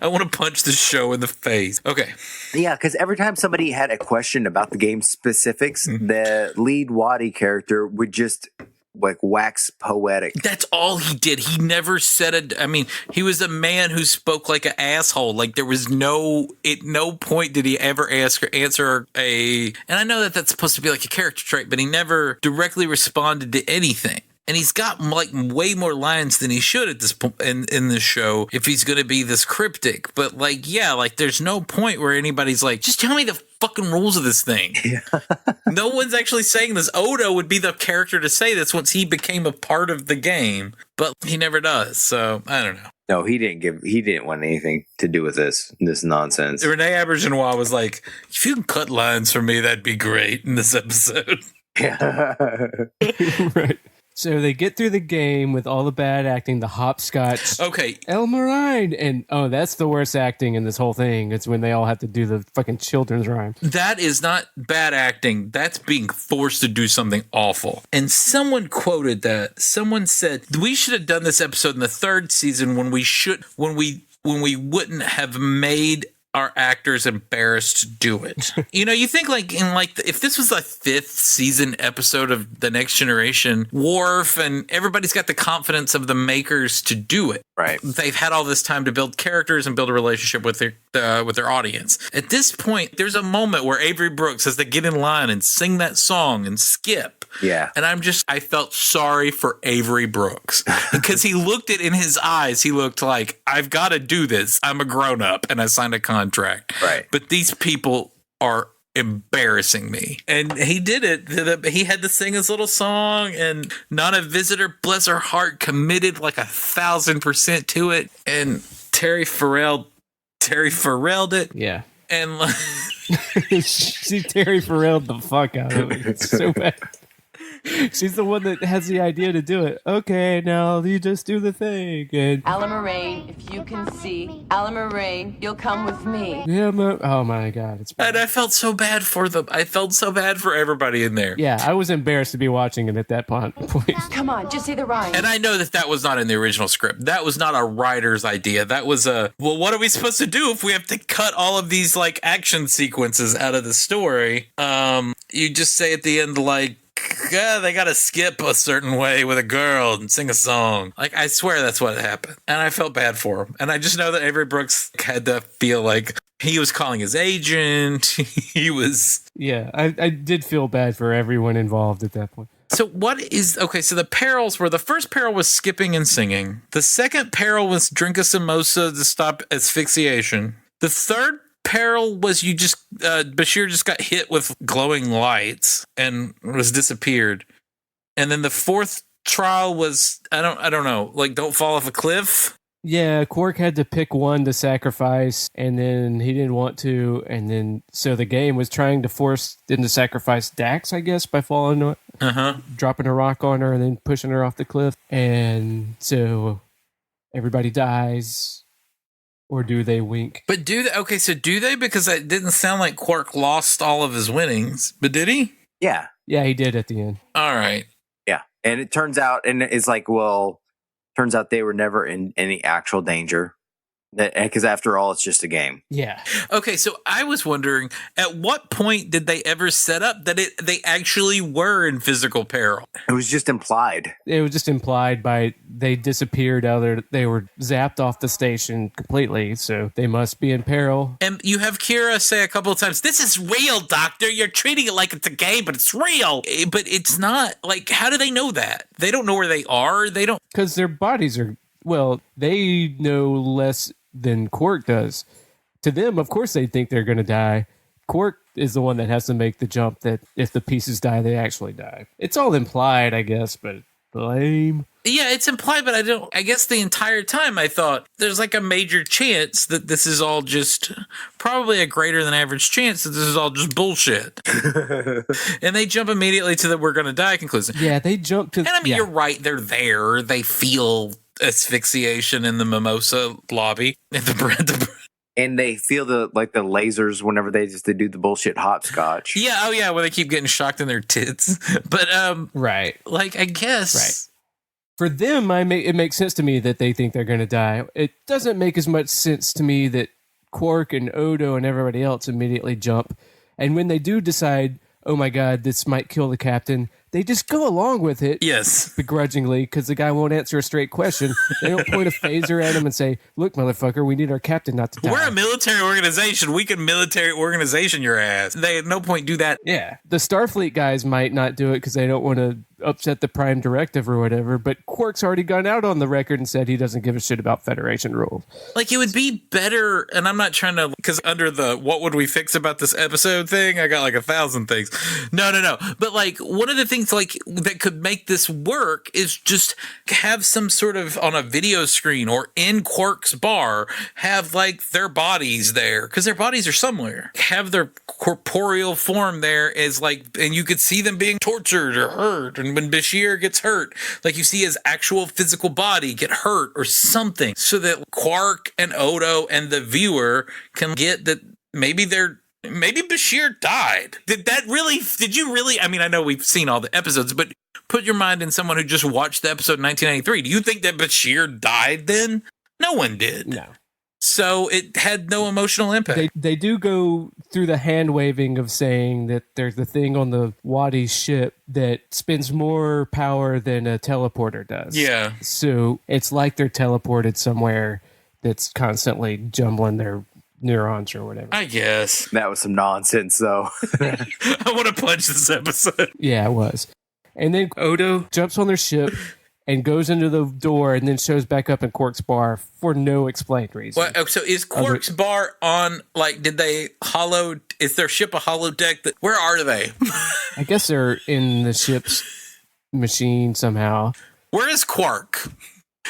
I want to punch the show in the face. Okay. Yeah, because every time somebody had a question about the game specifics, the lead Wadi character would just like wax poetic. That's all he did. He never said he was a man who spoke like an asshole. Like there was no point did he ever answer and I know that that's supposed to be like a character trait, but he never directly responded to anything. And he's got like way more lines than he should at this point in this show if he's going to be this cryptic. But like, yeah, like there's no point where anybody's like, just tell me the fucking rules of this thing. Yeah. No one's actually saying this. Odo would be the character to say this once he became a part of the game, but he never does. So I don't know. No, he didn't want anything to do with this nonsense. Renee Auberjonois was like, if you can cut lines for me, that'd be great in this episode. Yeah. Right. So they get through the game with all the bad acting, the hopscotch. Okay. El Marine. And, that's the worst acting in this whole thing. It's when they all have to do the fucking children's rhyme. That is not bad acting. That's being forced to do something awful. And someone quoted that. Someone said, we should have done this episode in the third season when we wouldn't have made our actors embarrassed to do it. You think like in like if this was the 5th season episode of The Next Generation, Worf and everybody's got the confidence of the makers to do it. Right. They've had all this time to build characters and build a relationship with their audience. At this point, there's a moment where Avery Brooks has to get in line and sing that song and skip. Yeah. And I felt sorry for Avery Brooks because he looked it in his eyes. He looked like, I've got to do this. I'm a grown up and I signed a contract. Right. But these people are embarrassing me. And he did it. He had to sing his little song, and Nana Visitor, bless her heart, committed like 1,000% to it. And Terry Farrell'd it. Yeah. And she Terry Farrell'd the fuck out of it. It's so bad. She's the one that has the idea to do it. Okay, now you just do the thing. And Alan Moraine, if you can see, Alan Moraine, you'll come with me. yeah, oh my God, it's bad. And I felt so bad for them. I felt so bad for everybody in there. Yeah, I was embarrassed to be watching it at that point. Come on, just say the rhyme. And I know that was not in the original script. That was not a writer's idea. That was what are we supposed to do if we have to cut all of these like action sequences out of the story? You just say at the end like, yeah, they gotta skip a certain way with a girl and sing a song. Like, I swear that's what happened. And I felt bad for him. And I just know that Avery Brooks had to feel like he was calling his agent. He was... Yeah, I did feel bad for everyone involved at that point. So so the perils were, the first peril was skipping and singing. The second peril was drink a samosa to stop asphyxiation. The third peril was Bashir just got hit with glowing lights and was disappeared. And then the fourth trial was I don't know, like don't fall off a cliff. Yeah, Quark had to pick one to sacrifice, and then he didn't want to, and then so the game was trying to force them to sacrifice Dax, I guess, by falling, dropping a rock on her and then pushing her off the cliff, and so everybody dies. Or do they wink? But do they? Because it didn't sound like Quark lost all of his winnings. But did he? Yeah. Yeah, he did at the end. All right. Yeah. And it turns out, and it's like, turns out they were never in any actual danger. Because after all, it's just a game. Yeah. Okay, so I was wondering, at what point did they ever set up that they actually were in physical peril? It was just implied. It was just implied by they disappeared they were zapped off the station completely, so they must be in peril. And you have Kira say a couple of times, "This is real, Doctor. You're treating it like it's a game, but it's real." But it's not. Like, how do they know that? They don't know where they are. They don't. Because their bodies are, well, they know less than Quark does. To them, of course, they think they're going to die. Quark is the one that has to make the jump that if the pieces die, they actually die. It's all implied, I guess, but lame. Yeah, it's implied, but I guess the entire time I thought there's like a major chance that this is all just, probably a greater than average chance that this is all just bullshit. And they jump immediately to the we're going to die conclusion. Yeah, they jump to... And I mean, you're right. They're there. They feel asphyxiation in the mimosa lobby. And they feel the lasers whenever they do the bullshit hopscotch. Yeah, oh yeah, where they keep getting shocked in their tits. But right. Like, I guess. Right. For them, it makes sense to me that they think they're going to die. It doesn't make as much sense to me that Quark and Odo and everybody else immediately jump. And when they do decide, oh my God, this might kill the captain, they just go along with it. Yes. Begrudgingly, because the guy won't answer a straight question. They don't point a phaser at him and say, look, motherfucker, we need our captain not to die. We're a military organization. We can military organization your ass. They at no point do that. Yeah. The Starfleet guys might not do it because they don't want to upset the Prime Directive or whatever, but Quark's already gone out on the record and said he doesn't give a shit about Federation rules. Like, it would be better, and I'm not trying to, because under the what would we fix about this episode thing, I got like 1,000 things. No. But like, one of the things like that could make this work is just have some sort of, on a video screen or in Quark's bar, have like their bodies there, because their bodies are somewhere. Have their corporeal form there as like, and you could see them being tortured or hurt. And when Bashir gets hurt, like you see his actual physical body get hurt or something, so that Quark and Odo and the viewer can get that maybe Bashir died. Did you really? I mean, I know we've seen all the episodes, but put your mind in someone who just watched the episode in 1993. Do you think that Bashir died then? No one did. No. So it had no emotional impact. They do go through the hand waving of saying that there's the thing on the Wadi ship that spends more power than a teleporter does. Yeah. So it's like they're teleported somewhere that's constantly jumbling their neurons or whatever. I guess. That was some nonsense, though. I want to punch this episode. Yeah, it was. And then Odo jumps on their ship and goes into the door and then shows back up in Quark's bar for no explained reason. Well, so is Quark's bar on, like, is their ship a holodeck? Where are they? I guess they're in the ship's machine somehow. Where is Quark?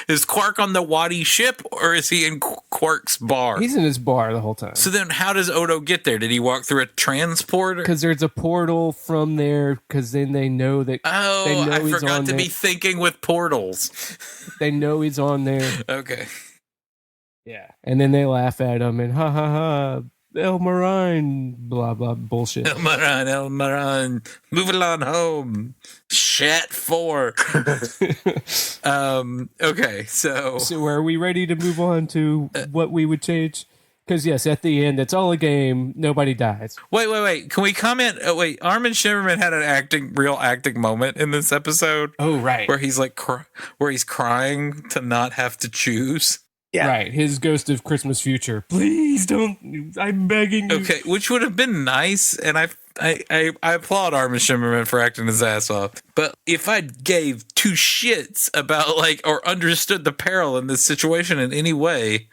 Is Quark on the Wadi ship, or is he in Quark's bar? He's in his bar the whole time. So then how does Odo get there? Did he walk through a transporter? Because there's a portal from there, because then they know that... Oh, I forgot to be thinking with portals. They know he's on there. Okay. Yeah. And then they laugh at him and ha ha ha, El Marine, blah blah bullshit. El Marine, move along home. Shat 4. Okay, so are we ready to move on to what we would change? Because yes, at the end, it's all a game. Nobody dies. Wait. Can we comment? Armin Shimmerman had an real acting moment in this episode. Oh, right. Where he's like, where he's crying to not have to choose. Yeah. Right, his Ghost of Christmas Future. Please don't, I'm begging you. Okay, which would have been nice, and I applaud Armin Shimmerman for acting his ass off. But if I gave two shits about, like, or understood the peril in this situation in any way,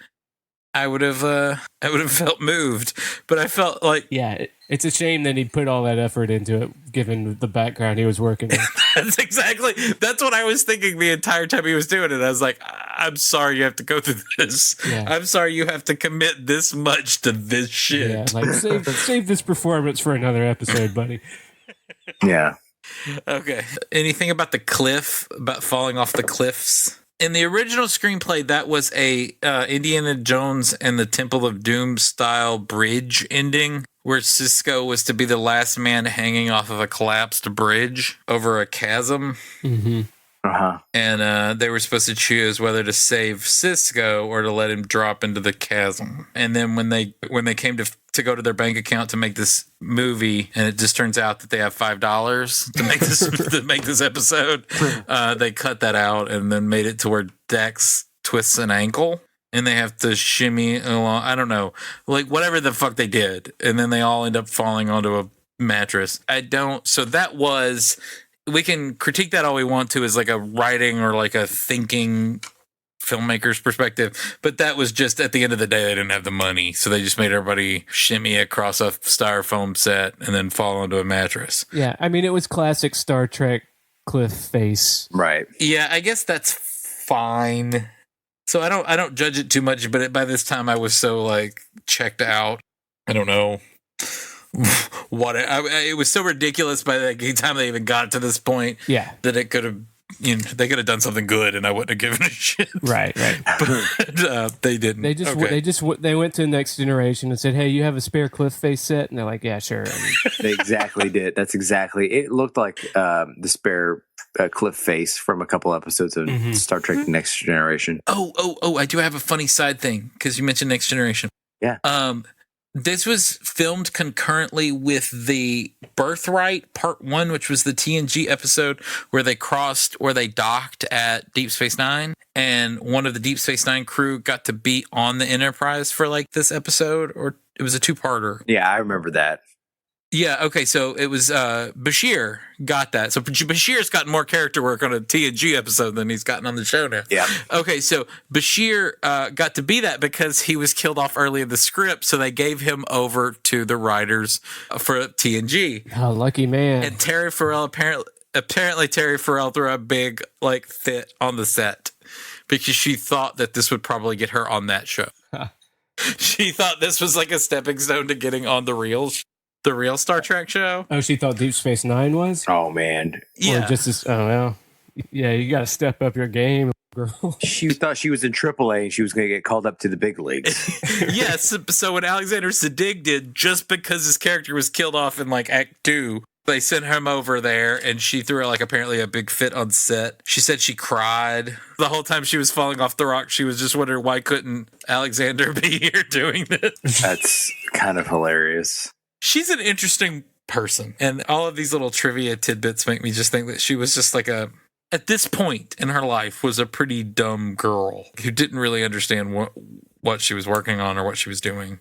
I would have felt moved. But I felt like, yeah, it's a shame that he put all that effort into it, given the background he was working in. That's what I was thinking the entire time he was doing it. I was like, I'm sorry you have to go through this. Yeah. I'm sorry you have to commit this much to this shit. Yeah, like save this performance for another episode, buddy. Yeah. Okay. Anything about the cliff, about falling off the cliffs? In the original screenplay, that was a Indiana Jones and the Temple of Doom style bridge ending, where Cisco was to be the last man hanging off of a collapsed bridge over a chasm. Mm-hmm. Uh-huh. And they were supposed to choose whether to save Cisco or to let him drop into the chasm. And then when they came to go to their bank account to make this movie, and it just turns out that they have $5 to make this to make this episode, they cut that out and then made it to where Dex twists an ankle and they have to shimmy along. I don't know, like whatever the fuck they did, and then they all end up falling onto a mattress. So that was. We can critique that all we want to as like a writing or like a thinking filmmaker's perspective, but that was just at the end of the day, they didn't have the money. So they just made everybody shimmy across a styrofoam set and then fall onto a mattress. Yeah. I mean, it was classic Star Trek cliff face. Right. Yeah, I guess that's fine. So I don't judge it too much, but by this time I was so like checked out. I don't know. It was so ridiculous by the time they even got to this point. Yeah, that it could have, they could have done something good, and I wouldn't have given a shit. Right. But they didn't. They went to the Next Generation and said, "Hey, you have a spare cliff face set?" And they're like, "Yeah, sure." They exactly did. That's exactly. It looked like the spare cliff face from a couple episodes of Star Trek: Next Generation. Oh! I do have a funny side thing because you mentioned Next Generation. Yeah. This was filmed concurrently with the Birthright Part 1, which was the TNG episode where they docked at Deep Space Nine, and one of the Deep Space Nine crew got to be on the Enterprise for like this episode, or it was a two-parter. Yeah, I remember that. Yeah, okay, so it was Bashir got that. So Bashir's gotten more character work on a TNG episode than he's gotten on the show now. Yeah. Okay, so Bashir got to be that because he was killed off early in the script, so they gave him over to the writers for TNG. Oh, lucky man. And Terry Farrell, apparently Terry Farrell threw a big like fit on the set because she thought that this would probably get her on that show. She thought this was like a stepping stone to getting on the real Star Trek show. Oh, she thought Deep Space Nine was? Oh, man. Yeah. Or just as, oh, well. Yeah, you got to step up your game, girl. She thought she was in AAA and she was going to get called up to the big leagues. Yes. So what Alexander Siddig did, just because his character was killed off in like Act 2, they sent him over there and she threw like apparently a big fit on set. She said she cried the whole time she was falling off the rock. She was just wondering why couldn't Alexander be here doing this? That's kind of hilarious. She's an interesting person, and all of these little trivia tidbits make me just think that she was just like at this point in her life, was a pretty dumb girl who didn't really understand what she was working on or what she was doing.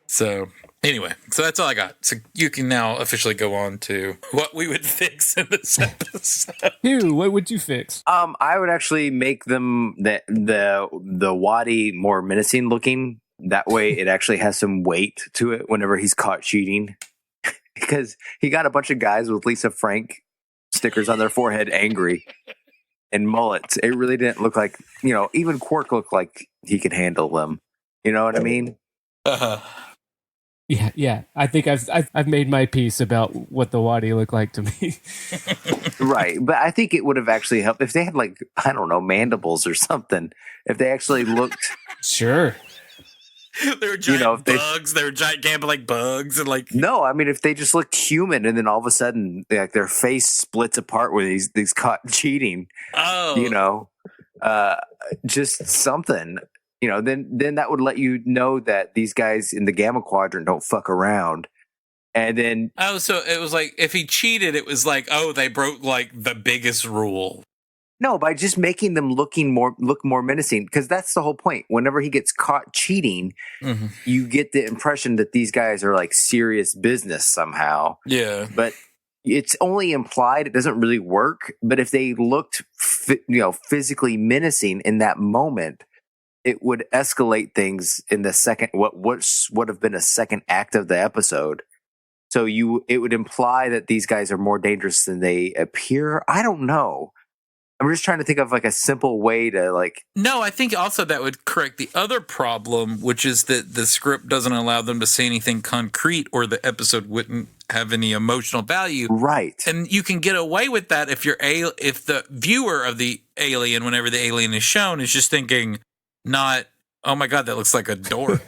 So anyway, so that's all I got. So you can now officially go on to what we would fix in this episode. Hugh, what would you fix? I would actually make them the Wadi more menacing looking. That way it actually has some weight to it whenever he's caught cheating. Because he got a bunch of guys with Lisa Frank stickers on their forehead, angry, and mullets. It really didn't look like, even Quark looked like he could handle them. You know what I mean? Uh-huh. Yeah. I think I've made my piece about what the Wadi look like to me. Right. But I think it would have actually helped if they had mandibles or something. If they actually looked... Sure. They were giant bugs. They were gigantic bugs, and like no. I mean, if they just looked human, and then all of a sudden, like their face splits apart where these caught cheating. Oh, just something. Then that would let you know that these guys in the Gamma Quadrant don't fuck around. And then so it was like if he cheated, it was like they broke like the biggest rule. No, by just making them look more menacing, because that's the whole point. Whenever he gets caught cheating, you get the impression that these guys are like serious business somehow. Yeah, but it's only implied. It doesn't really work. But if they looked, physically menacing in that moment, it would escalate things in the second. What would have been a second act of the episode. So it would imply that these guys are more dangerous than they appear. I don't know. I'm just trying to think of like a simple way to like. No, I think also that would correct the other problem, which is that the script doesn't allow them to say anything concrete, or the episode wouldn't have any emotional value. Right. And you can get away with that if if the viewer of the alien, whenever the alien is shown, is just thinking, not, oh my God, that looks like a dork.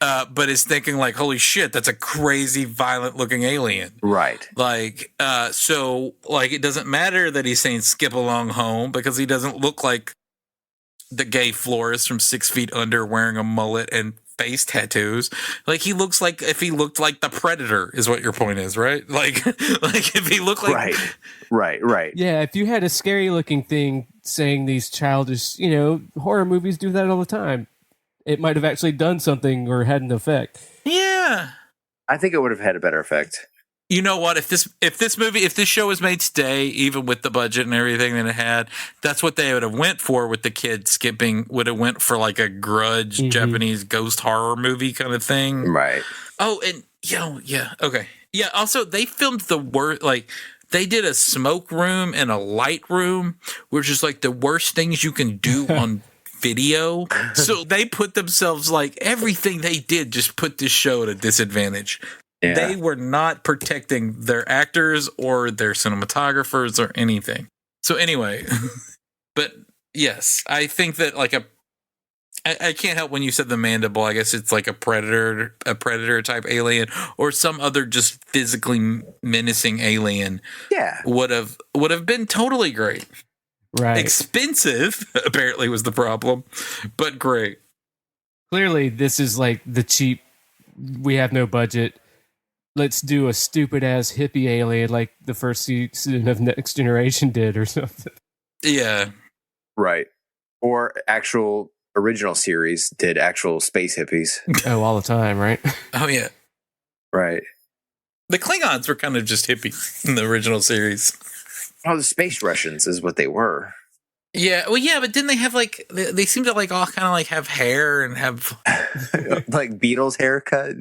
but is thinking like, holy shit, that's a crazy violent looking alien. Right. Like, so like it doesn't matter that he's saying skip along home because he doesn't look like the gay florist from 6 Feet Under wearing a mullet and face tattoos. Like he looks like if he looked like the Predator is what your point is, right? Like if he looked like Right. Yeah, if you had a scary looking thing saying these childish, horror movies do that all the time, it might have actually done something or had an effect. Yeah. I think it would have had a better effect. You know what? If this show was made today, even with the budget and everything that it had, that's what they would have went for with the kid skipping. Would have went for like a Grudge Japanese ghost horror movie kind of thing, Right. Oh, and yeah, okay, yeah. Also, they filmed the worst. Like they did a smoke room and a light room, which is like the worst things you can do on video. So they put themselves like everything they did just put this show at a disadvantage. Yeah. They were not protecting their actors or their cinematographers or anything. So anyway, but yes, I think that like I can't help when you said the mandible. I guess it's like a predator type alien or some other just physically menacing alien. Yeah. Would have been totally great. Right. Expensive apparently was the problem, but great. Clearly, this is like the cheap, we have no budget. Let's do a stupid ass hippie alien like the first season of Next Generation did or something. Yeah. Right. Or actual original series did actual space hippies. Oh, all the time, right? Oh yeah. Right. The Klingons were kind of just hippies in the original series. Oh, the space Russians is what they were. Yeah, well, yeah, but didn't they have like they seem to like all kind of like have hair and have Like Beatles haircut.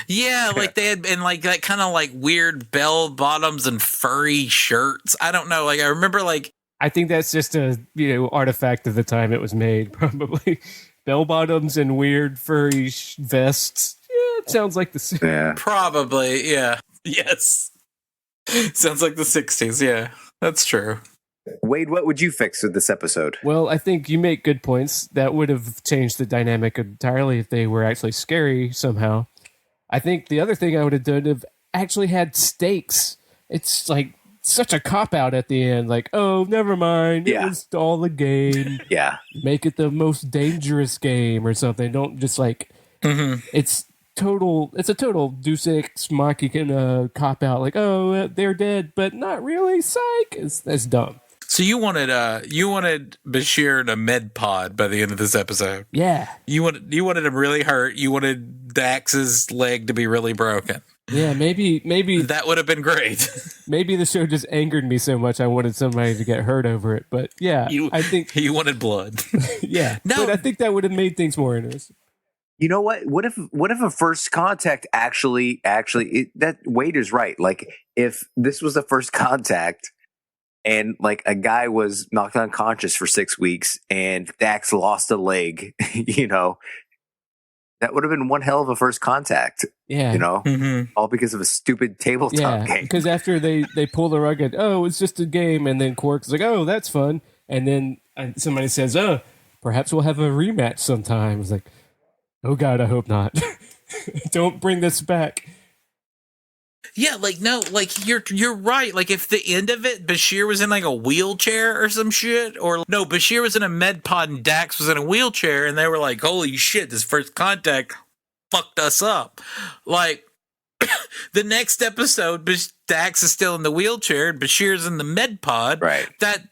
yeah, like they had been like that kind of like weird bell bottoms and furry shirts. I don't know. Like I remember like I think that's just a artifact of the time it was made, probably. Bell bottoms and weird furry vests. Yeah, it sounds like the same. Yeah. probably yeah. Yes. Sounds like the 60s. Yeah. That's true. Wade, what would you fix with this episode? Well, I think you make good points. That would have changed the dynamic entirely if they were actually scary somehow. I think the other thing I would have done have actually had stakes. It's like such a cop-out at the end. Like, oh, never mind. Yeah. It was all a game. Yeah. Make it the most dangerous game or something. Don't just like... It's a total Deus Ex Machina cop-out. Like, oh, they're dead, but not really. Psych. That's dumb. So you wanted Bashir in a med pod by the end of this episode. Yeah. You wanted him really hurt. You wanted Dax's leg to be really broken. Yeah, maybe That would have been great. maybe the show just angered me so much I wanted somebody to get hurt over it. But yeah, I think you wanted blood. yeah. No. But I think that would have made things more interesting. You know what? What if a first contact actually that Wade is right. Like if this was a first contact and like a guy was knocked unconscious for 6 weeks and Dax lost a leg, that would have been one hell of a first contact. Yeah. All because of a stupid tabletop game. Because after they pull the rug and, oh, it's just a game, and then Quark's like, oh, that's fun. And then somebody says, oh, perhaps we'll have a rematch sometime. It's like, oh God, I hope not. Don't bring this back. Yeah, like no, like you're right. Like if the end of it, Bashir was in like a wheelchair or some shit, or no, Bashir was in a med pod and Dax was in a wheelchair, and they were like, "Holy shit, this first contact fucked us up." Like the next episode, Dax is still in the wheelchair and Bashir's in the med pod. Right.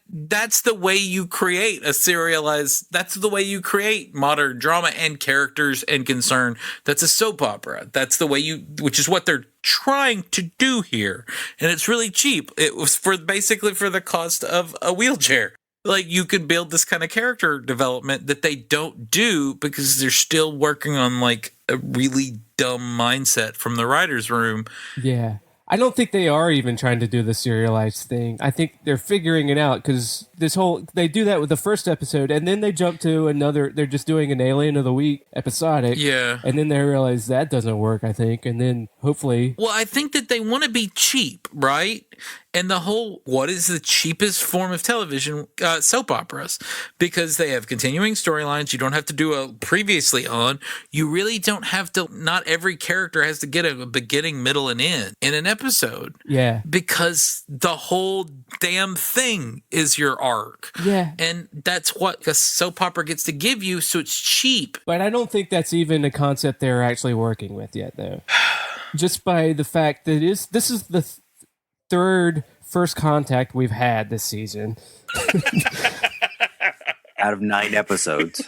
That's the way you create a serialized. That's the way you create modern drama and characters and concern. That's a soap opera. That's the way which is what they're trying to do here, and it's really cheap. It was basically for the cost of a wheelchair. Like you could build this kind of character development that they don't do because they're still working on like a really dumb mindset from the writer's room. Yeah. I don't think they are even trying to do the serialized thing. I think they're figuring it out because they do that with the first episode and then they jump to another, they're just doing an Alien of the Week episodic. Yeah. And then they realize that doesn't work, I think. And then hopefully. Well, I think that they want to be cheap, right? And the whole, what is the cheapest form of television? Soap operas, because they have continuing storylines. You don't have to do a previously on. You really don't have to, not every character has to get a beginning, middle, and end in an episode. Yeah. Because the whole damn thing is your arc. Yeah. And that's what a soap opera gets to give you, so it's cheap. But I don't think that's even a concept they're actually working with yet, though. Just by the fact that this is the third first contact we've had this season. Out of 9 episodes.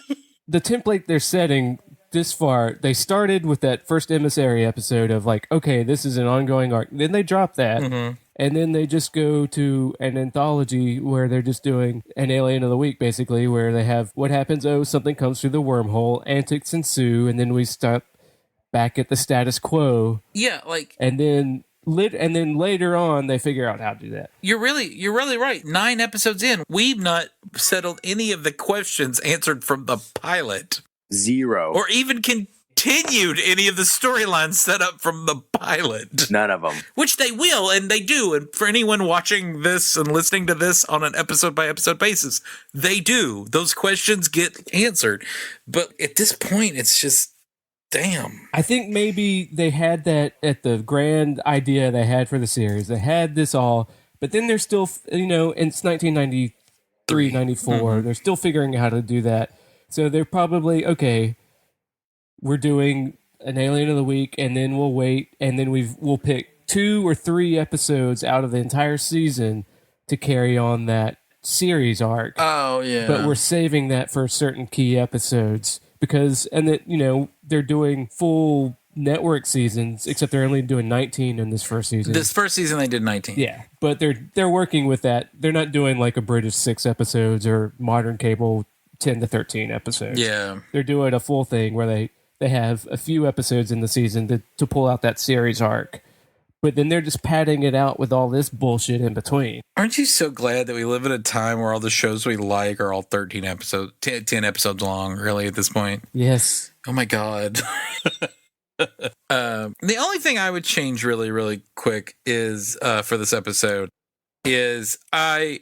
The template they're setting this far, they started with that first emissary episode of like, okay, this is an ongoing arc. Then they drop that. Mm-hmm. And then they just go to an anthology where they're just doing an alien of the week, basically, where they have what happens. Oh, something comes through the wormhole, antics ensue, and then we stop back at the status quo. Yeah, like, And then later on, they figure out how to do that. you're really right. 9 episodes in, we've not settled any of the questions answered from the pilot, 0. or even continued any of the storylines set up from the pilot. None of them. Which they will, and they do. And for anyone watching this and listening to this on an episode by episode basis, they do. Those questions get answered. But at this point, it's just, damn. I think maybe they had that at the grand idea they had for the series. They had this all, but then they're still, it's 1993, 94. Mm-hmm. They're still figuring out how to do that. So they're probably, okay, we're doing an alien of the week, and then we'll wait, and then we'll pick 2 or 3 episodes out of the entire season to carry on that series arc. Oh, yeah. But we're saving that for certain key episodes because, they're doing full network seasons, except they're only doing 19 in this first season. This first season, they did 19. Yeah, but they're working with that. They're not doing like a British 6 episodes or modern cable 10 to 13 episodes. Yeah. They're doing a full thing where they have a few episodes in the season to pull out that series arc. But then they're just padding it out with all this bullshit in between. Aren't you so glad that we live in a time where all the shows we like are all 13 episodes, 10 episodes long, really, at this point? Yes. Oh, my God. The only thing I would change really, really quick is for this episode is and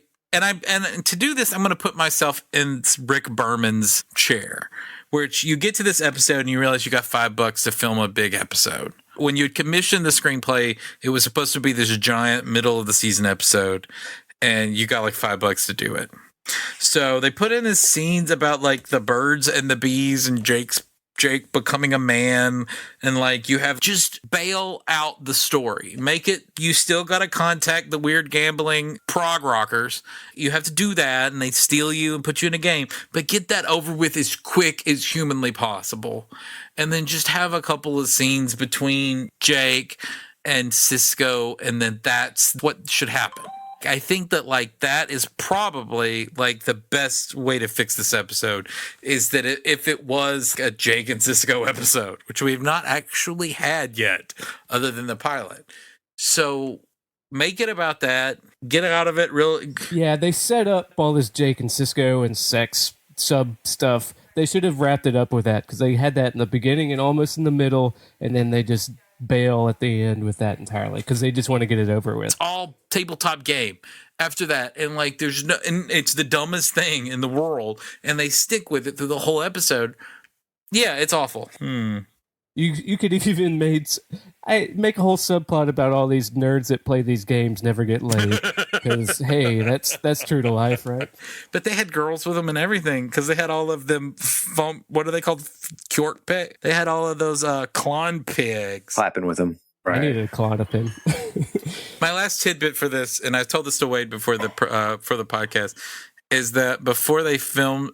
to do this, I'm going to put myself in Rick Berman's chair, which you get to this episode and you realize you got $5 to film a big episode. When you commissioned the screenplay, it was supposed to be this giant middle of the season episode, and you got like $5 to do it. So they put in these scenes about like the birds and the bees and Jake becoming a man, and like you have just bail out the story. Make it, you still got to contact the weird gambling prog rockers. You have to do that, and they steal you and put you in a game, but get that over with as quick as humanly possible. And then just have a couple of scenes between Jake and Cisco, and then that's what should happen. I think that like that is probably like the best way to fix this episode is that if it was a Jake and Cisco episode, which we've not actually had yet other than the pilot. So make it about that, get out of it real. Yeah, they set up all this Jake and Cisco and sex sub stuff. They should have wrapped it up with that because they had that in the beginning and almost in the middle, and then they just bail at the end with that entirely because they just want to get it over with. It's all tabletop game after that, and like there's no, and it's the dumbest thing in the world, and they stick with it through the whole episode. Yeah, it's awful. You could even make a whole subplot about all these nerds that play these games never get laid because hey, that's true to life, right? But they had girls with them and everything because they had all of them. What are they called? Kjork pig. They had all of those clon pigs. Clapping with them. I needed a clonopin. My last tidbit for this, and I've told this to Wade before for the podcast, is that before they filmed,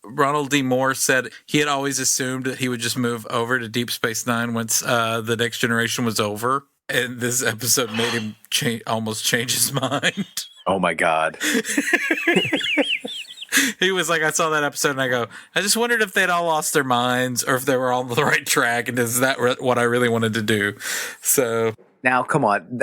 Ronald D. Moore said he had always assumed that he would just move over to Deep Space Nine once the Next Generation was over. And this episode made him almost change his mind. Oh, my God. He was like, I saw that episode and I go, I just wondered if they'd all lost their minds or if they were on the right track. And is that what I really wanted to do? So Now, come on.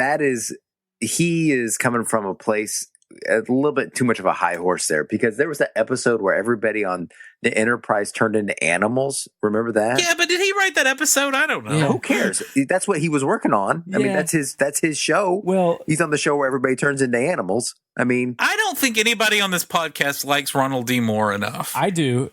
He is coming from a place a little bit too much of a high horse there, because there was that episode where everybody on the Enterprise turned into animals. Remember that? Yeah, but did he write that episode? I don't know. Yeah. Who cares? That's what he was working on. I mean, Yeah. that's his show. Well, He's on the show where everybody turns into animals. I mean, I don't think anybody on this podcast likes Ronald D. Moore enough. I do.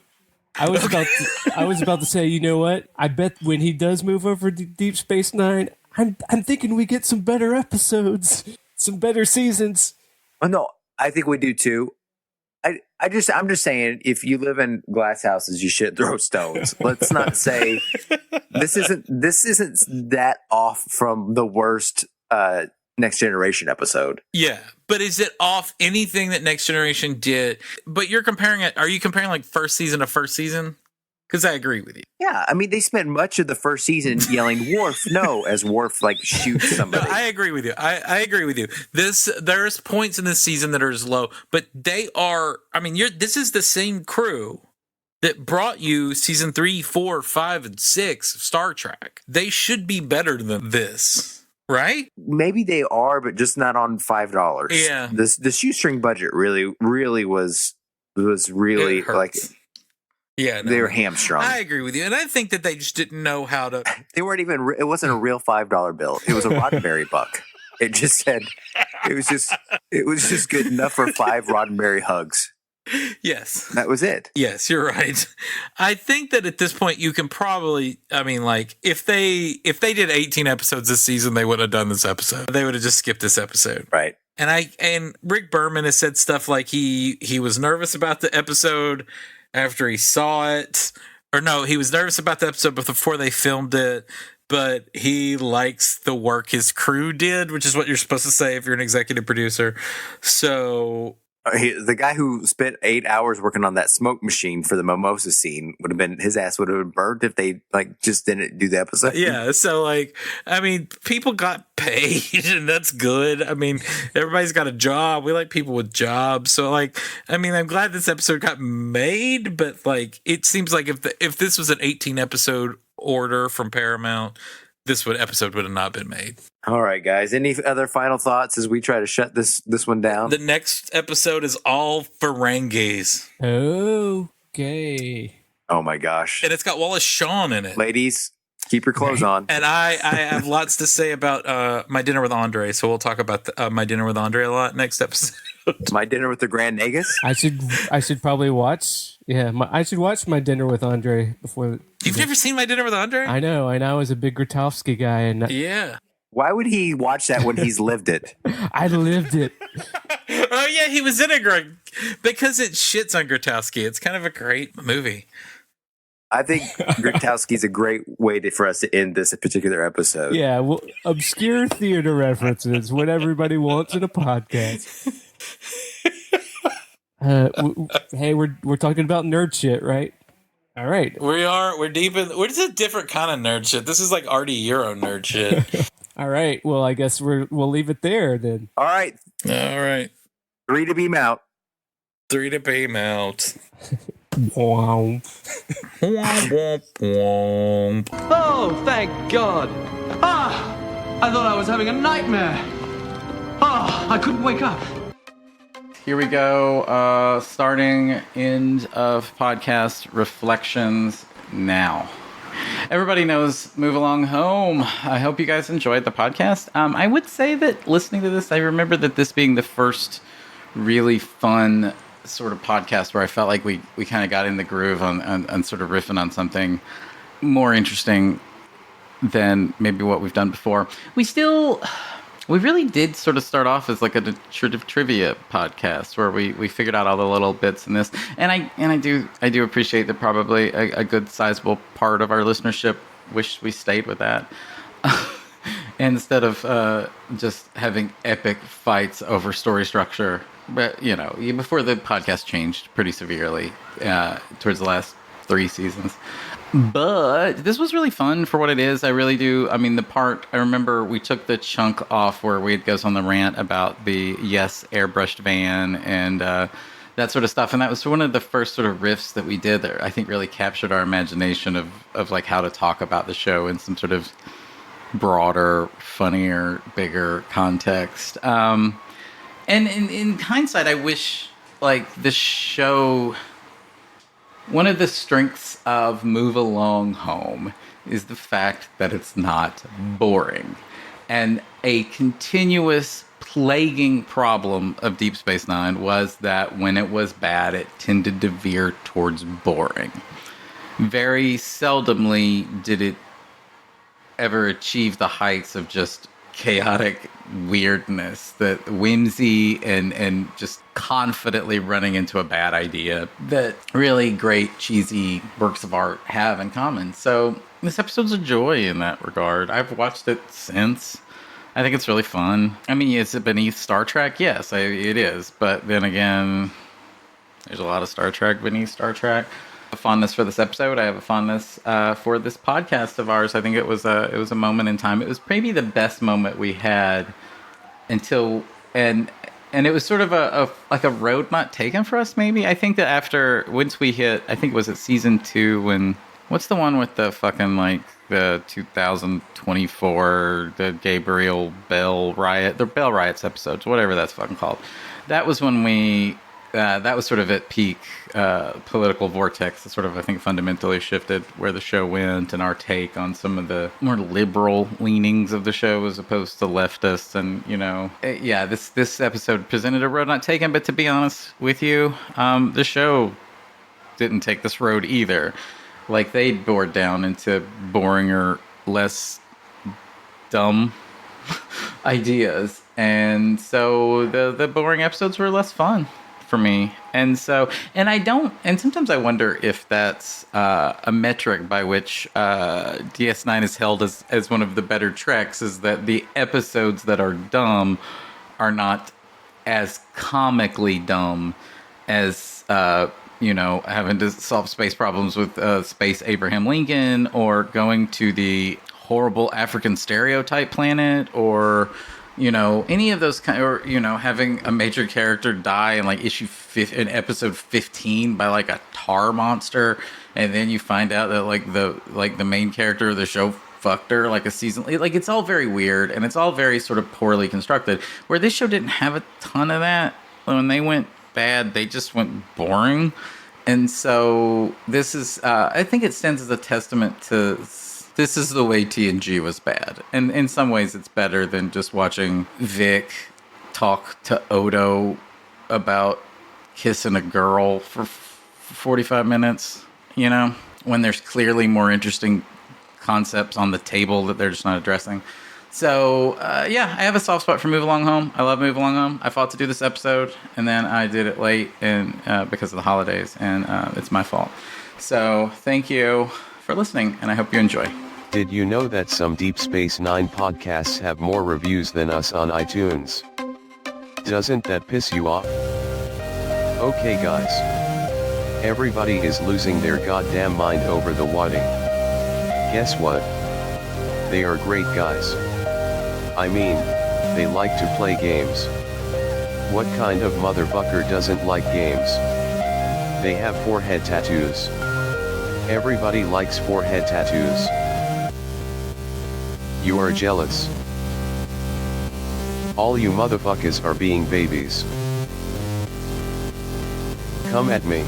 I was about to say, you know what? I bet when he does move over to Deep Space Nine, I'm thinking we get some better episodes, some better seasons. oh no, I think we do too. I'm just saying, if you live in glass houses, you should throw stones. Let's not say this isn't that off from the worst Next Generation episode. Yeah, but is it off anything that Next Generation did? But you're comparing it. Are you comparing like first season to first season? Because I agree with you. Yeah, I mean, they spent much of the first season yelling "Worf, no!" as Worf like shoots No, somebody. I agree with you. I agree with you. There's points in this season that are as low, but they are. I mean, this is the same crew that brought you season 3, 4, 5, and 6 of Star Trek. They should be better than this, right? Maybe they are, but just not on $5. Yeah. the shoestring budget really was really It hurts. like Yeah, no. they were hamstrung. I agree with you, and I think that they just didn't know how to. They weren't even. It wasn't a real $5 bill. It was a Roddenberry buck. It just said. It was just good enough for 5 Roddenberry hugs. Yes. That was it. Yes, you're right. I think that at this point you can probably, I mean, like if they did 18 episodes this season, they would have done this episode. They would have just skipped this episode. Right. And Rick Berman has said stuff like he was nervous about the episode after he saw it. Or no, he was nervous about the episode before they filmed it, but he likes the work his crew did, which is what you're supposed to say if you're an executive producer. So The guy who spent 8 hours working on that smoke machine for the mimosa scene would have been, his ass would have been burnt if they like just didn't do the episode. yeah, so like, I mean, people got paid and that's good. I mean, everybody's got a job. We like people with jobs. So like, I mean, I'm glad this episode got made, but like, it seems like if this was an 18 episode order from Paramount, this episode would have not been made. All right, guys. Any other final thoughts as we try to shut this one down? The next episode is all Ferengis. Okay. Oh my gosh. And it's got Wallace Shawn in it. Ladies, keep your clothes on. And I have lots to say about My Dinner with Andre, so we'll talk about My Dinner with Andre a lot next episode. My Dinner with the Grand Nagus. I should probably watch. Yeah, I should watch My Dinner with Andre before. You've never seen My Dinner with Andre? I know. I was a big Grotowski guy, and Yeah. Why would he watch that when he's lived it? I lived it. Oh yeah, he was in it, because it shits on Grotowski. It's kind of a great movie. I think Grotowski's a great way for us to end this particular episode. Yeah, well, obscure theater references, what everybody wants in a podcast. Hey, we're talking about nerd shit, right? All right. We're deep in. We're just a different kind of nerd shit. This is like Artie Euro nerd shit. All right. Well, I guess we'll leave it there then. All right. All right. 3 to beam out. 3 to beam out. Wow. Womp, womp, womp. Oh, thank God. I thought I was having a nightmare. I couldn't wake up. Here we go. Starting end of podcast reflections now. Everybody knows Move Along Home. I hope you guys enjoyed the podcast. I would say that listening to this, I remember that this being the first really fun sort of podcast where I felt like we kind of got in the groove on sort of riffing on something more interesting than maybe what we've done before. We really did sort of start off as like a trivia podcast where we figured out all the little bits in this, and I do appreciate that probably a good sizable part of our listenership wished we stayed with that instead of just having epic fights over story structure. But you know, before the podcast changed pretty severely towards the last 3 seasons. But this was really fun for what it is. I really do. I mean, I remember we took the chunk off where Wade goes on the rant about the airbrushed van and that sort of stuff. And that was one of the first sort of riffs that we did that I think really captured our imagination of like how to talk about the show in some sort of broader, funnier, bigger context. And in hindsight, I wish like the show. One of the strengths of Move Along Home is the fact that it's not boring. And a continuous plaguing problem of Deep Space Nine was that when it was bad, it tended to veer towards boring. Very seldomly did it ever achieve the heights of just chaotic weirdness, that whimsy and just confidently running into a bad idea that really great cheesy works of art have in common. So this episode's a joy in that regard. I've watched it since. I think it's really fun. I mean, is it beneath Star Trek? Yes, it is. But then again, there's a lot of Star Trek beneath Star Trek. A fondness for this episode. I have a fondness for this podcast of ours. I think it was a moment in time. It was maybe the best moment we had until and it was sort of a road not taken for us. Maybe I think that once we hit, I think it was at season 2 when what's the one with the fucking like the 2024 the Gabriel Bell riot, the Bell riots episodes, whatever that's fucking called. That was when we. That was sort of at peak political vortex. It sort of, I think, fundamentally shifted where the show went and our take on some of the more liberal leanings of the show as opposed to leftists. And, this episode presented a road not taken. But to be honest with you, the show didn't take this road either. Like, they bored down into boring or less dumb ideas. And so the boring episodes were less fun for me. And sometimes I wonder if that's a metric by which DS9 is held as one of the better treks, is that the episodes that are dumb are not as comically dumb as having to solve space problems with space Abraham Lincoln, or going to the horrible African stereotype planet, or any of those kind, or having a major character die in like in episode 15 by like a tar monster, and then you find out that the main character of the show fucked her like a season. Like, it's all very weird and it's all very sort of poorly constructed. Where this show didn't have a ton of that. When they went bad, they just went boring. And so this is, I think it stands as a testament to. This is the way TNG was bad. And in some ways, it's better than just watching Vic talk to Odo about kissing a girl for 45 minutes, when there's clearly more interesting concepts on the table that they're just not addressing. So, I have a soft spot for Move Along Home. I love Move Along Home. I fought to do this episode, and then I did it late and because of the holidays, and it's my fault. So, thank you for listening, and I hope you enjoy. Did you know that some Deep Space Nine podcasts have more reviews than us on iTunes? Doesn't that piss you off? Okay guys. Everybody is losing their goddamn mind over the wadding. Guess what? They are great guys. I mean, they like to play games. What kind of motherfucker doesn't like games? They have forehead tattoos. Everybody likes forehead tattoos. You are jealous. All you motherfuckers are being babies. Come at me.